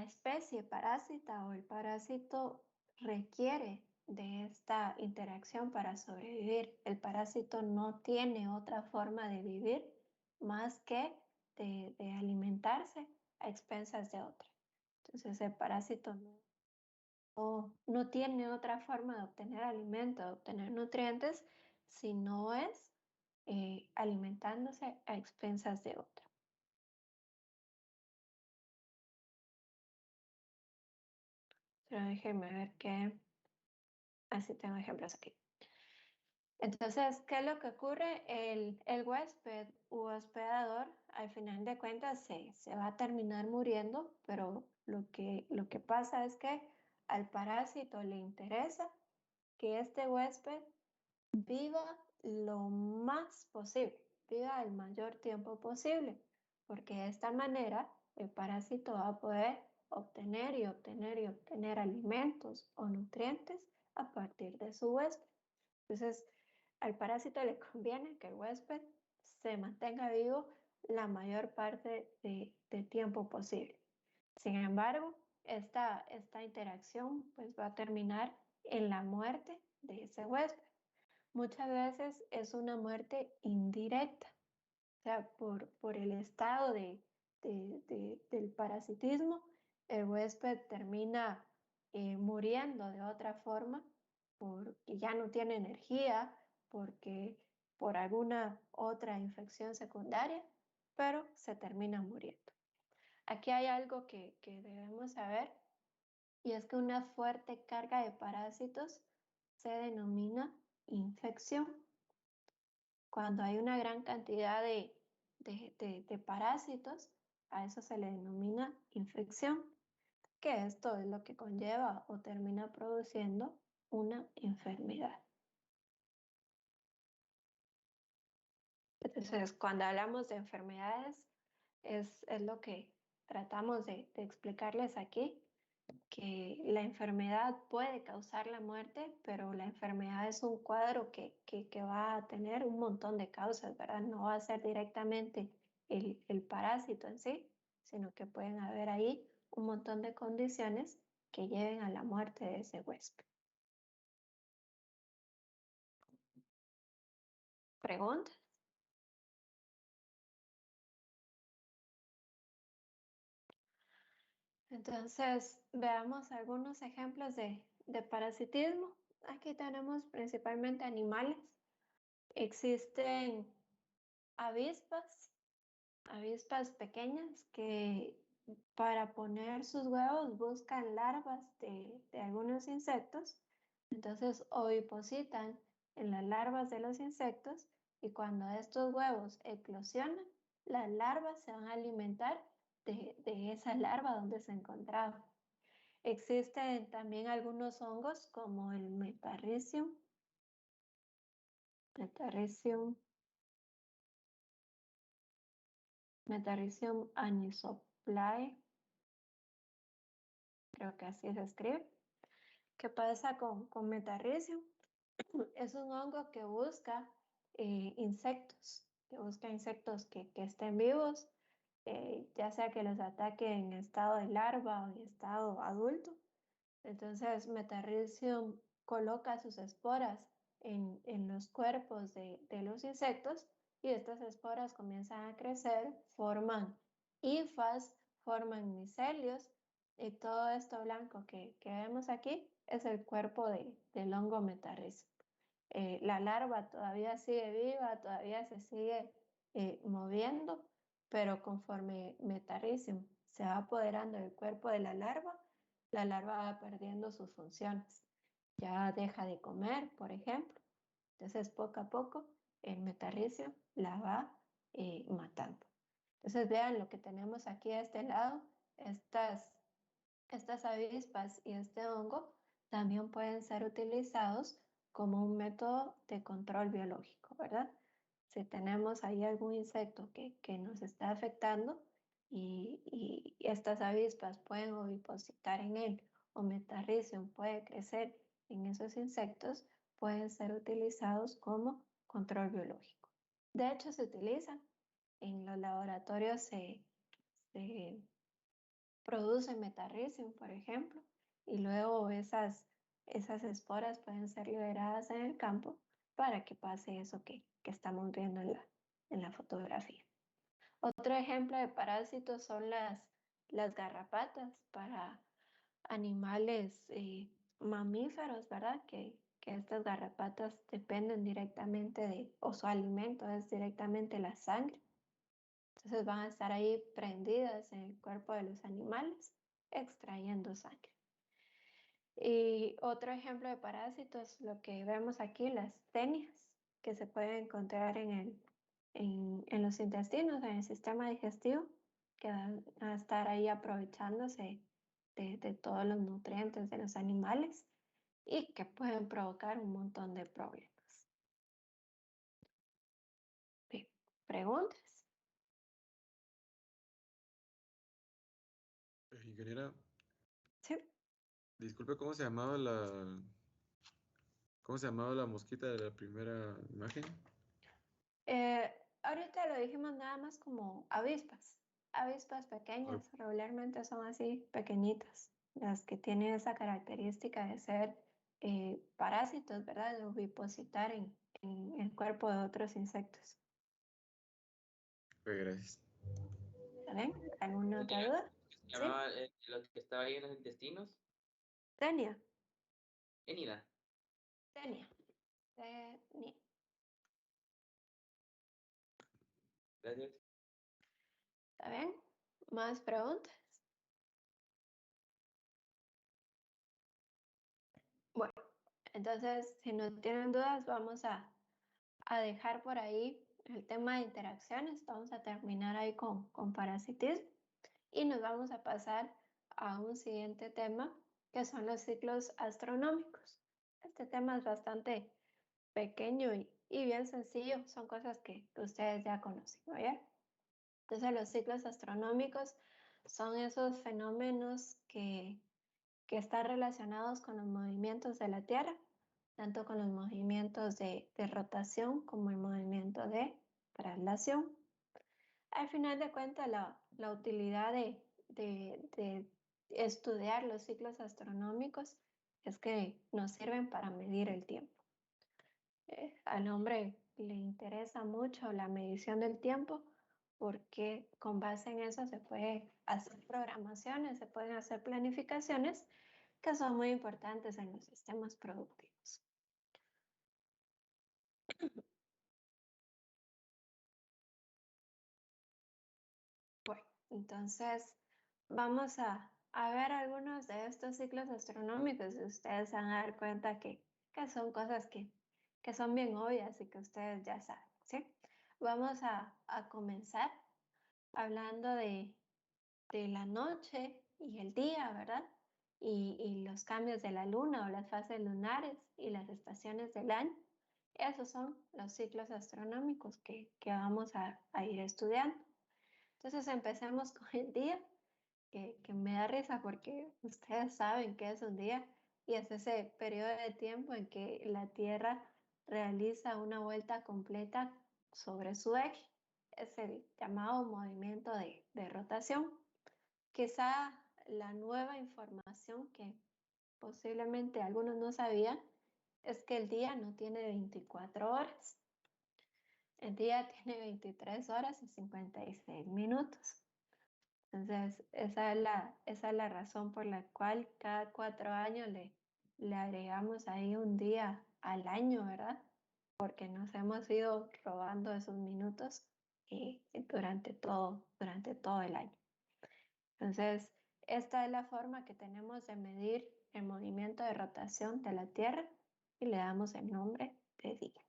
especie parásita o el parásito requiere de esta interacción para sobrevivir. El parásito no tiene otra forma de vivir más que de alimentarse a expensas de otra. Entonces el parásito no tiene otra forma de obtener alimento, de obtener nutrientes, si no es alimentándose a expensas de otra. Pero déjenme ver qué. Así tengo ejemplos aquí. Entonces, ¿qué es lo que ocurre? El huésped u hospedador, al final de cuentas, se va a terminar muriendo, pero lo que pasa es que al parásito le interesa que este huésped viva lo más posible, viva el mayor tiempo posible, porque de esta manera el parásito va a poder obtener y obtener y obtener alimentos o nutrientes a partir de su huésped. Entonces, al parásito le conviene que el huésped se mantenga vivo la mayor parte de tiempo posible. Sin embargo, esta interacción pues, va a terminar en la muerte de ese huésped. Muchas veces es una muerte indirecta, o sea, por el estado del parasitismo, el huésped termina muriendo de otra forma porque ya no tiene energía, porque por alguna otra infección secundaria, pero se termina muriendo. Aquí hay algo que debemos saber y es que una fuerte carga de parásitos se denomina infección. Cuando hay una gran cantidad de parásitos, a eso se le denomina infección, que esto es lo que conlleva o termina produciendo una enfermedad. Entonces, cuando hablamos de enfermedades, es lo que tratamos de explicarles aquí. que la enfermedad puede causar la muerte, pero la enfermedad es un cuadro que va a tener un montón de causas, ¿verdad? No va a ser directamente el parásito en sí, sino que pueden haber ahí un montón de condiciones que lleven a la muerte de ese huésped. ¿Preguntas? Entonces, veamos algunos ejemplos de parasitismo. Aquí tenemos principalmente animales. Existen avispas pequeñas que para poner sus huevos buscan larvas de algunos insectos. Entonces ovipositan en las larvas de los insectos y cuando estos huevos eclosionan, las larvas se van a alimentar de esa larva donde se encontraba. Existen también algunos hongos como el Metarrhizium anisoplae, creo que así se escribe. ¿Qué pasa con Metarrhizium? Es un hongo que busca insectos, que estén vivos, ya sea que los ataque en estado de larva o en estado adulto. Entonces, Metarrhizium coloca sus esporas en los cuerpos de los insectos y estas esporas comienzan a crecer, forman hifas, forman micelios y todo esto blanco que vemos aquí es el cuerpo del hongo Metarrhizium. La larva todavía sigue viva, todavía se sigue moviendo, pero conforme Metarrhizium se va apoderando del cuerpo de la larva va perdiendo sus funciones. Ya deja de comer, por ejemplo. Entonces, poco a poco, el Metarrhizium la va matando. Entonces, vean lo que tenemos aquí a este lado. Estas avispas y este hongo también pueden ser utilizados como un método de control biológico, ¿verdad? Si tenemos ahí algún insecto que nos está afectando y estas avispas pueden ovipositar en él o Metarrhizium puede crecer en esos insectos, pueden ser utilizados como control biológico. De hecho, se utilizan. En los laboratorios se producen Metarrhizium, por ejemplo, y luego esas esporas pueden ser liberadas en el campo para que pase eso que estamos viendo en la fotografía. Otro ejemplo de parásitos son las garrapatas para animales mamíferos, ¿verdad? Que estas garrapatas dependen directamente o su alimento es directamente la sangre. Entonces van a estar ahí prendidas en el cuerpo de los animales, extrayendo sangre. Y otro ejemplo de parásitos, lo que vemos aquí, las tenias, que se pueden encontrar en los intestinos, en el sistema digestivo, que van a estar ahí aprovechándose de todos los nutrientes de los animales y que pueden provocar un montón de problemas. Bien, ¿preguntas? Ingeniera, Sí. disculpe, ¿cómo se llamaba la mosquita de la primera imagen? Ahorita lo dijimos nada más como avispas. Avispas pequeñas, regularmente son así, pequeñitas, las que tienen esa característica de ser parásitos, ¿verdad? De ovipositar en el cuerpo de otros insectos. Gracias. ¿Está bien? ¿Alguna otra duda? ¿Se llamaba lo que estaba ahí en los intestinos? Tenia. Enida. Tenia. Gracias. ¿Está bien? ¿Más preguntas? Bueno, entonces, si no tienen dudas, vamos a dejar por ahí el tema de interacciones. Vamos a terminar ahí con parasitismo y nos vamos a pasar a un siguiente tema que son los ciclos astronómicos. Este tema es bastante pequeño y bien sencillo, son cosas que ustedes ya conocen, ¿no? Entonces los ciclos astronómicos son esos fenómenos que que están relacionados con los movimientos de la Tierra, tanto con los movimientos de rotación como el movimiento de traslación. Al final de cuentas, la utilidad de estudiar los ciclos astronómicos es que nos sirven para medir el tiempo. Al hombre le interesa mucho la medición del tiempo porque con base en eso se puede hacer programaciones, se pueden hacer planificaciones que son muy importantes en los sistemas productivos. Bueno, entonces vamos a ver algunos de estos ciclos astronómicos y ustedes se van a dar cuenta que son cosas que son bien obvias y que ustedes ya saben, ¿sí? Vamos a comenzar hablando de la noche y el día, ¿verdad? Y los cambios de la luna o las fases lunares y las estaciones del año. Esos son los ciclos astronómicos que vamos a ir estudiando. Entonces empecemos con el día, que me da risa porque ustedes saben que es un día y es ese periodo de tiempo en que la Tierra realiza una vuelta completa sobre su eje. Es el llamado movimiento de rotación. Quizá la nueva información que posiblemente algunos no sabían es que el día no tiene 24 horas. El día tiene 23 horas y 56 minutos. Entonces, esa es la razón por la cual cada 4 años le agregamos ahí un día al año, ¿verdad? Porque nos hemos ido robando esos minutos durante todo el año. Entonces, esta es la forma que tenemos de medir el movimiento de rotación de la Tierra y le damos el nombre de día.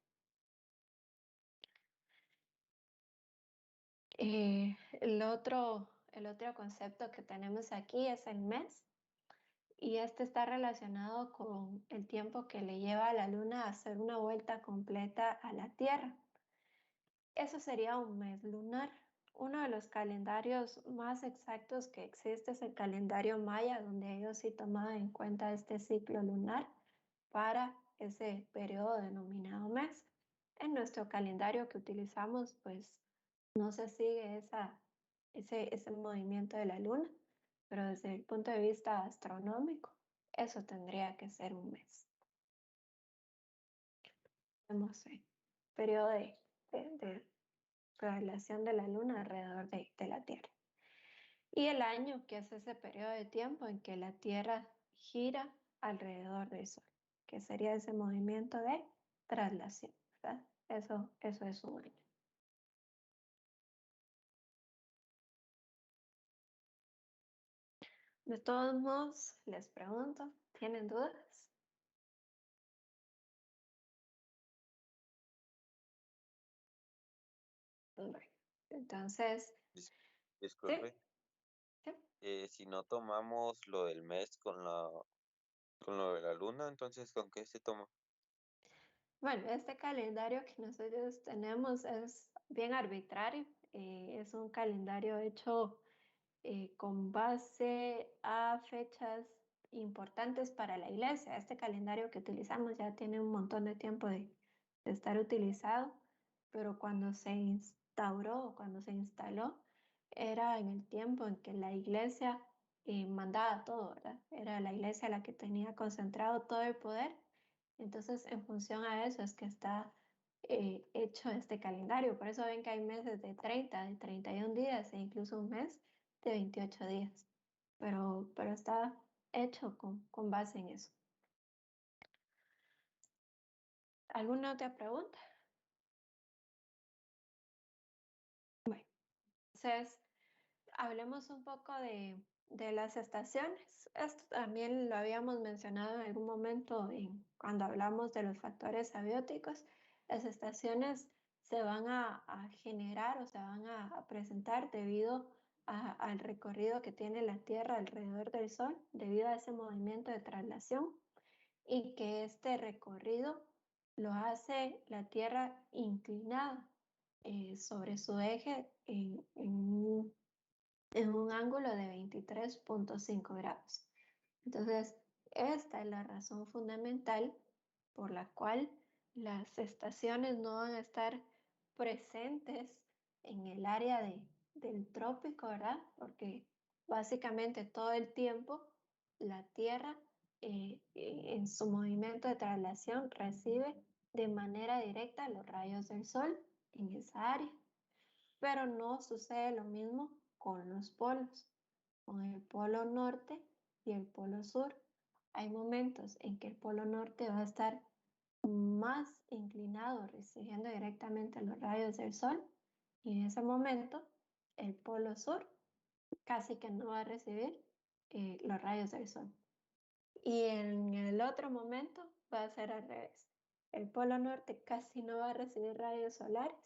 El otro concepto que tenemos aquí es el mes y este está relacionado con el tiempo que le lleva a la Luna a hacer una vuelta completa a la Tierra. Eso sería un mes lunar. Uno de los calendarios más exactos que existe es el calendario maya, donde ellos sí tomaban en cuenta este ciclo lunar para ese periodo denominado mes. En nuestro calendario que utilizamos, pues no se sigue ese movimiento de la luna, pero desde el punto de vista astronómico, eso tendría que ser un mes. Tenemos el periodo de relación de la luna alrededor de la Tierra. Y el año, que es ese periodo de tiempo en que la Tierra gira alrededor del Sol, que sería ese movimiento de traslación, ¿verdad? Eso es un año. De todos modos, les pregunto, ¿tienen dudas? Bueno, entonces, Disculpe, sí. si no tomamos lo del mes con lo de la luna, entonces ¿con qué se toma? Bueno, este calendario que nosotros tenemos es bien arbitrario. Es un calendario hecho con base a fechas importantes para la iglesia. Este calendario que utilizamos ya tiene un montón de tiempo de estar utilizado, pero cuando se instauró, cuando se instaló, era en el tiempo en que la iglesia mandaba todo, ¿verdad? Era la iglesia la que tenía concentrado todo el poder. Entonces, en función a eso es que está hecho este calendario. Por eso ven que hay meses de 30, de 31 días e incluso un mes de 28 días. Pero está hecho con base en eso. ¿Alguna otra pregunta? Bueno, entonces hablemos un poco de las estaciones. Esto también lo habíamos mencionado en algún momento cuando hablamos de los factores abióticos. Las estaciones se van a generar o se van a presentar debido al recorrido que tiene la Tierra alrededor del Sol, debido a ese movimiento de traslación, y que este recorrido lo hace la Tierra inclinada sobre su eje en un ángulo de 23.5 grados. Entonces, esta es la razón fundamental por la cual las estaciones no van a estar presentes en el área del trópico, ¿verdad? Porque básicamente todo el tiempo la Tierra en su movimiento de traslación recibe de manera directa los rayos del Sol en esa área. Pero no sucede lo mismo con los polos, con el polo norte y el polo sur. Hay momentos en que el polo norte va a estar más inclinado, recibiendo directamente los rayos del Sol, y en ese momento el polo sur casi que no va a recibir los rayos del Sol. Y en el otro momento va a ser al revés. El polo norte casi no va a recibir rayos solares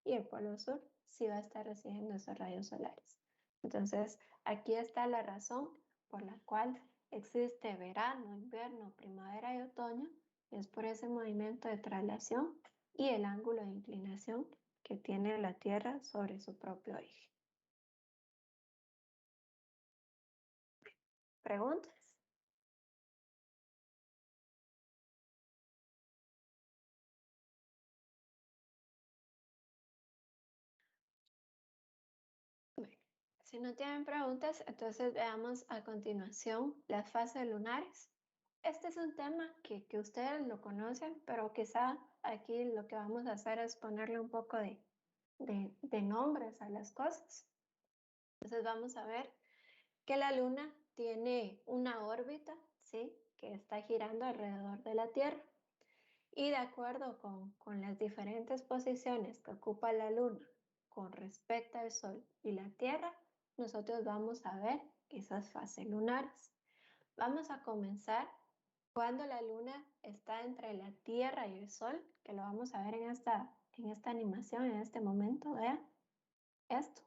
y el polo sur sí va a estar recibiendo esos rayos solares. Entonces, aquí está la razón por la cual existe verano, invierno, primavera y otoño. Es por ese movimiento de traslación y el ángulo de inclinación que tiene la Tierra sobre su propio eje. ¿Preguntas? Bueno, si no tienen preguntas, entonces veamos a continuación las fases lunares. Este es un tema que ustedes lo conocen, pero quizá aquí lo que vamos a hacer es ponerle un poco de nombres a las cosas. Entonces vamos a ver que la Luna tiene una órbita, ¿sí?, que está girando alrededor de la Tierra. Y de acuerdo con las diferentes posiciones que ocupa la Luna con respecto al Sol y la Tierra, nosotros vamos a ver esas fases lunares. Vamos a comenzar cuando la Luna está entre la Tierra y el Sol, que lo vamos a ver en esta animación, en este momento. Vean esto.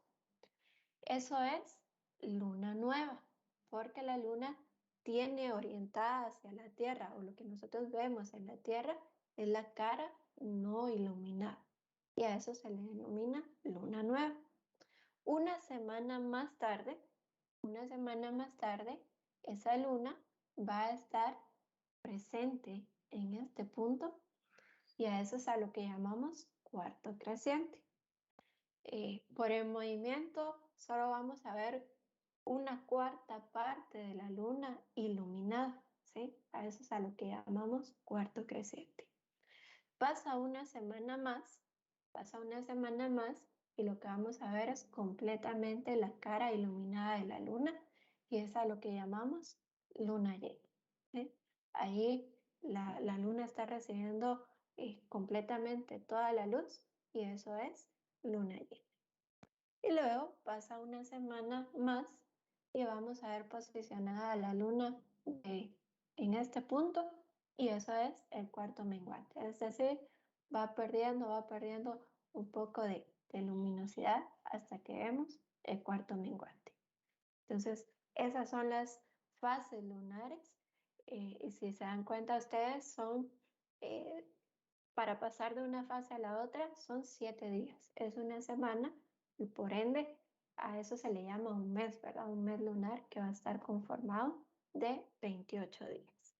Eso es luna nueva, porque la Luna tiene orientada hacia la Tierra, o lo que nosotros vemos en la Tierra es la cara no iluminada, y a eso se le denomina luna nueva. Una semana más tarde, esa luna va a estar presente en este punto, y a eso es a lo que llamamos cuarto creciente. Por el movimiento solo vamos a ver una cuarta parte de la luna iluminada, ¿sí? A eso es a lo que llamamos cuarto creciente. Pasa una semana más y lo que vamos a ver es completamente la cara iluminada de la luna, y es a lo que llamamos luna llena, ¿sí? Ahí la luna está recibiendo completamente toda la luz, y eso es luna llena. Y luego pasa una semana más y vamos a ver posicionada la luna en este punto, y eso es el cuarto menguante. Es decir, va perdiendo un poco de luminosidad hasta que vemos el cuarto menguante. Entonces, esas son las fases lunares, y si se dan cuenta ustedes, son para pasar de una fase a la otra son 7 días. Es una semana y por ende a eso se le llama un mes, ¿verdad? Un mes lunar que va a estar conformado de 28 días.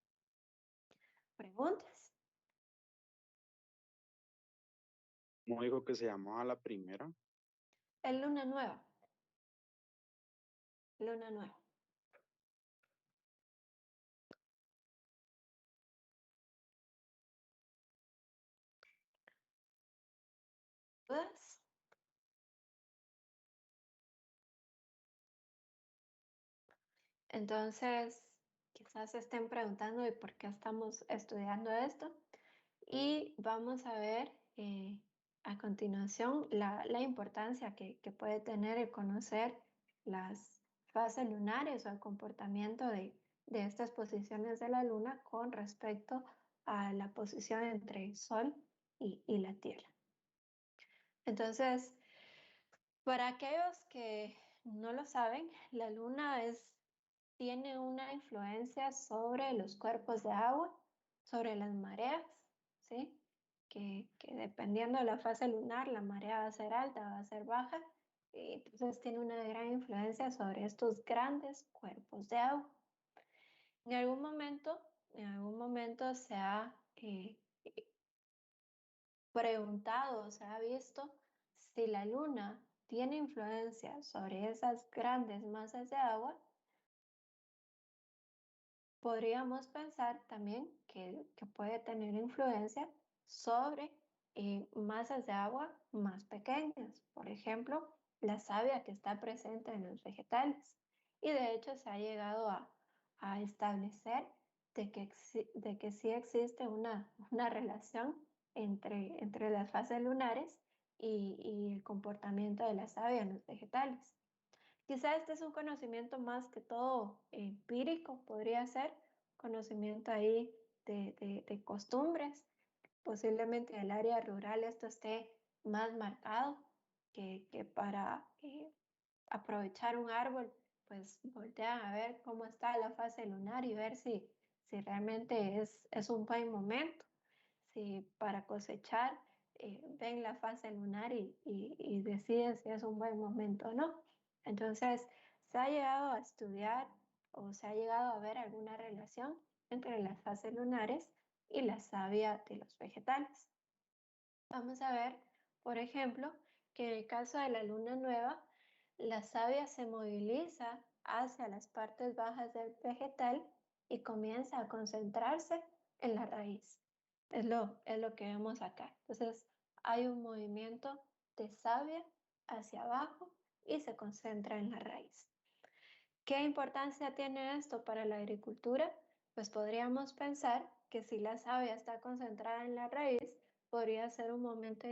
¿Preguntas? ¿Cómo dijo que se llamaba la primera? Es luna nueva. Luna nueva. ¿Dudas? Entonces, quizás se estén preguntando de por qué estamos estudiando esto, y vamos a ver a continuación la importancia que puede tener el conocer las fases lunares o el comportamiento de estas posiciones de la luna con respecto a la posición entre el Sol y la Tierra. Entonces, para aquellos que no lo saben, la luna tiene una influencia sobre los cuerpos de agua, sobre las mareas, ¿sí? Que dependiendo de la fase lunar, la marea va a ser alta, va a ser baja, y entonces tiene una gran influencia sobre estos grandes cuerpos de agua. En algún momento se ha preguntado, se ha visto si la luna tiene influencia sobre esas grandes masas de agua. Podríamos pensar también que puede tener influencia sobre masas de agua más pequeñas, por ejemplo, la savia que está presente en los vegetales. Y de hecho se ha llegado a establecer de que sí existe una relación entre las fases lunares y el comportamiento de la savia en los vegetales. Quizá este es un conocimiento más que todo empírico, podría ser conocimiento ahí de costumbres. Posiblemente en el área rural esto esté más marcado que para aprovechar un árbol, pues voltean a ver cómo está la fase lunar y ver si realmente es un buen momento. Si para cosechar ven la fase lunar y deciden si es un buen momento o no. Entonces, se ha llegado a estudiar o se ha llegado a ver alguna relación entre las fases lunares y la savia de los vegetales. Vamos a ver, por ejemplo, que en el caso de la luna nueva, la savia se moviliza hacia las partes bajas del vegetal y comienza a concentrarse en la raíz. Es lo que vemos acá. Entonces, hay un movimiento de savia hacia abajo y se concentra en la raíz. ¿Qué importancia tiene esto para la agricultura? Pues podríamos pensar que si la savia está concentrada en la raíz, podría ser un momento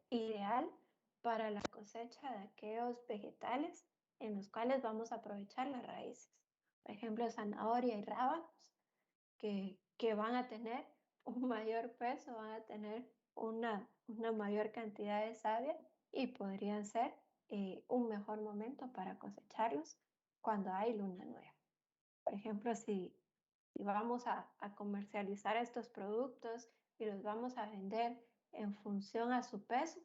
ideal para la cosecha de aquellos vegetales en los cuales vamos a aprovechar las raíces. Por ejemplo, zanahoria y rábanos, que van a tener un mayor peso, van a tener una mayor cantidad de savia y podrían ser un mejor momento para cosecharlos cuando hay luna nueva. Por ejemplo, si vamos a comercializar estos productos y los vamos a vender en función a su peso,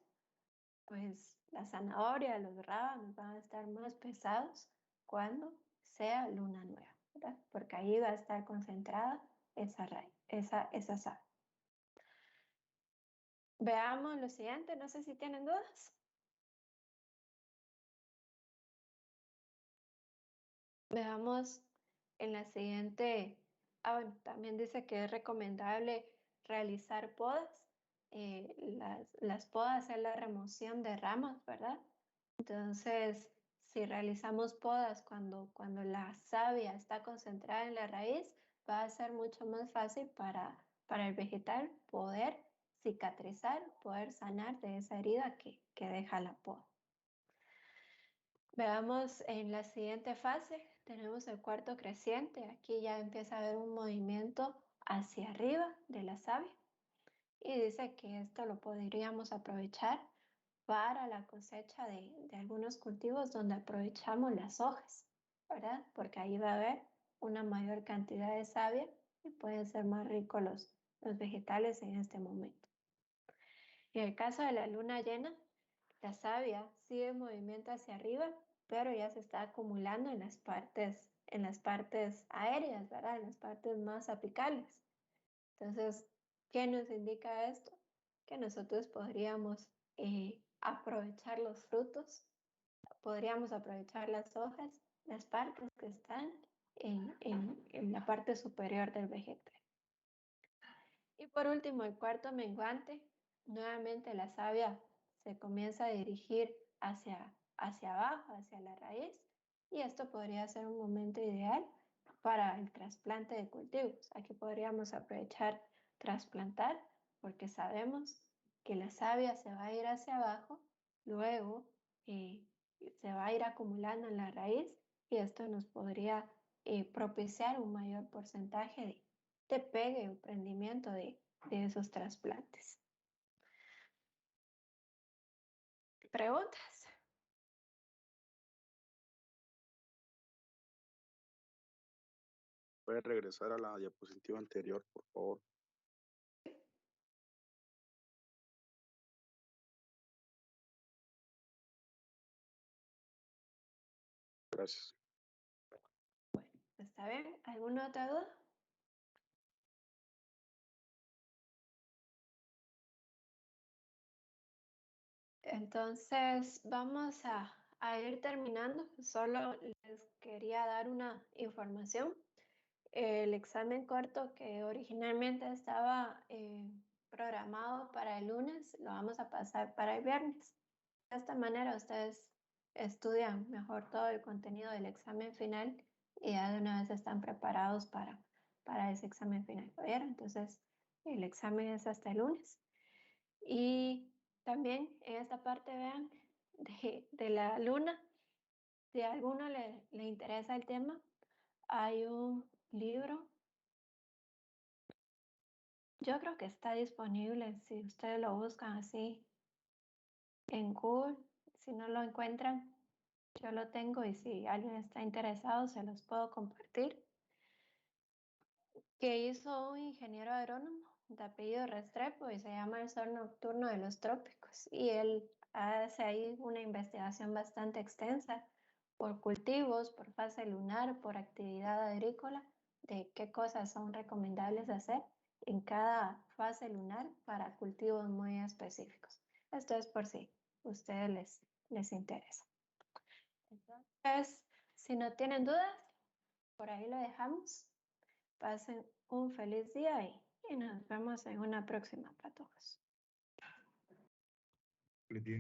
pues la zanahoria, los rábanos van a estar más pesados cuando sea luna nueva, ¿verdad? Porque ahí va a estar concentrada esa raíz, esa savia. Veamos lo siguiente, no sé si tienen dudas. Veamos en la siguiente, bueno, también dice que es recomendable realizar podas. Las podas es la remoción de ramas, ¿verdad? Entonces, si realizamos podas cuando la savia está concentrada en la raíz, va a ser mucho más fácil para el vegetal poder cicatrizar, poder sanar de esa herida que deja la poda. Veamos en la siguiente fase, tenemos el cuarto creciente. Aquí ya empieza a haber un movimiento hacia arriba de la savia y dice que esto lo podríamos aprovechar para la cosecha de algunos cultivos donde aprovechamos las hojas, ¿verdad? Porque ahí va a haber una mayor cantidad de savia y pueden ser más ricos los vegetales en este momento. En el caso de la luna llena, la savia sigue en movimiento hacia arriba, pero ya se está acumulando en las partes aéreas, ¿verdad? En las partes más apicales. Entonces, ¿qué nos indica esto? Que nosotros podríamos aprovechar los frutos, podríamos aprovechar las hojas, las partes que están en la parte superior del vegetal. Y por último, el cuarto menguante, nuevamente la savia se comienza a dirigir hacia abajo, hacia la raíz, y esto podría ser un momento ideal para el trasplante de cultivos. Aquí podríamos aprovechar trasplantar porque sabemos que la savia se va a ir hacia abajo, luego se va a ir acumulando en la raíz y esto nos podría propiciar un mayor porcentaje de pegue o prendimiento de esos trasplantes. ¿Preguntas? ¿Puede regresar a la diapositiva anterior, por favor? Gracias. Bueno, ¿está bien? ¿Alguna otra duda? Entonces, vamos a ir terminando. Solo les quería dar una información. El examen corto que originalmente estaba programado para el lunes, lo vamos a pasar para el viernes. De esta manera ustedes estudian mejor todo el contenido del examen final y ya de una vez están preparados para ese examen final. ¿Oyeron? Entonces, el examen es hasta el lunes. Y también en esta parte, vean, de la luna, si a alguno le interesa el tema, hay un libro. Yo creo que está disponible si ustedes lo buscan así en Google. Si no lo encuentran, yo lo tengo y si alguien está interesado, se los puedo compartir. Que hizo un ingeniero agrónomo de apellido Restrepo y se llama El Sol Nocturno de los Trópicos. Y él hace ahí una investigación bastante extensa por cultivos, por fase lunar, por actividad agrícola, de qué cosas son recomendables hacer en cada fase lunar para cultivos muy específicos. Esto es por si a ustedes les interesa. Entonces, si no tienen dudas, por ahí lo dejamos. Pasen un feliz día y nos vemos en una próxima, patojos. Feliz día.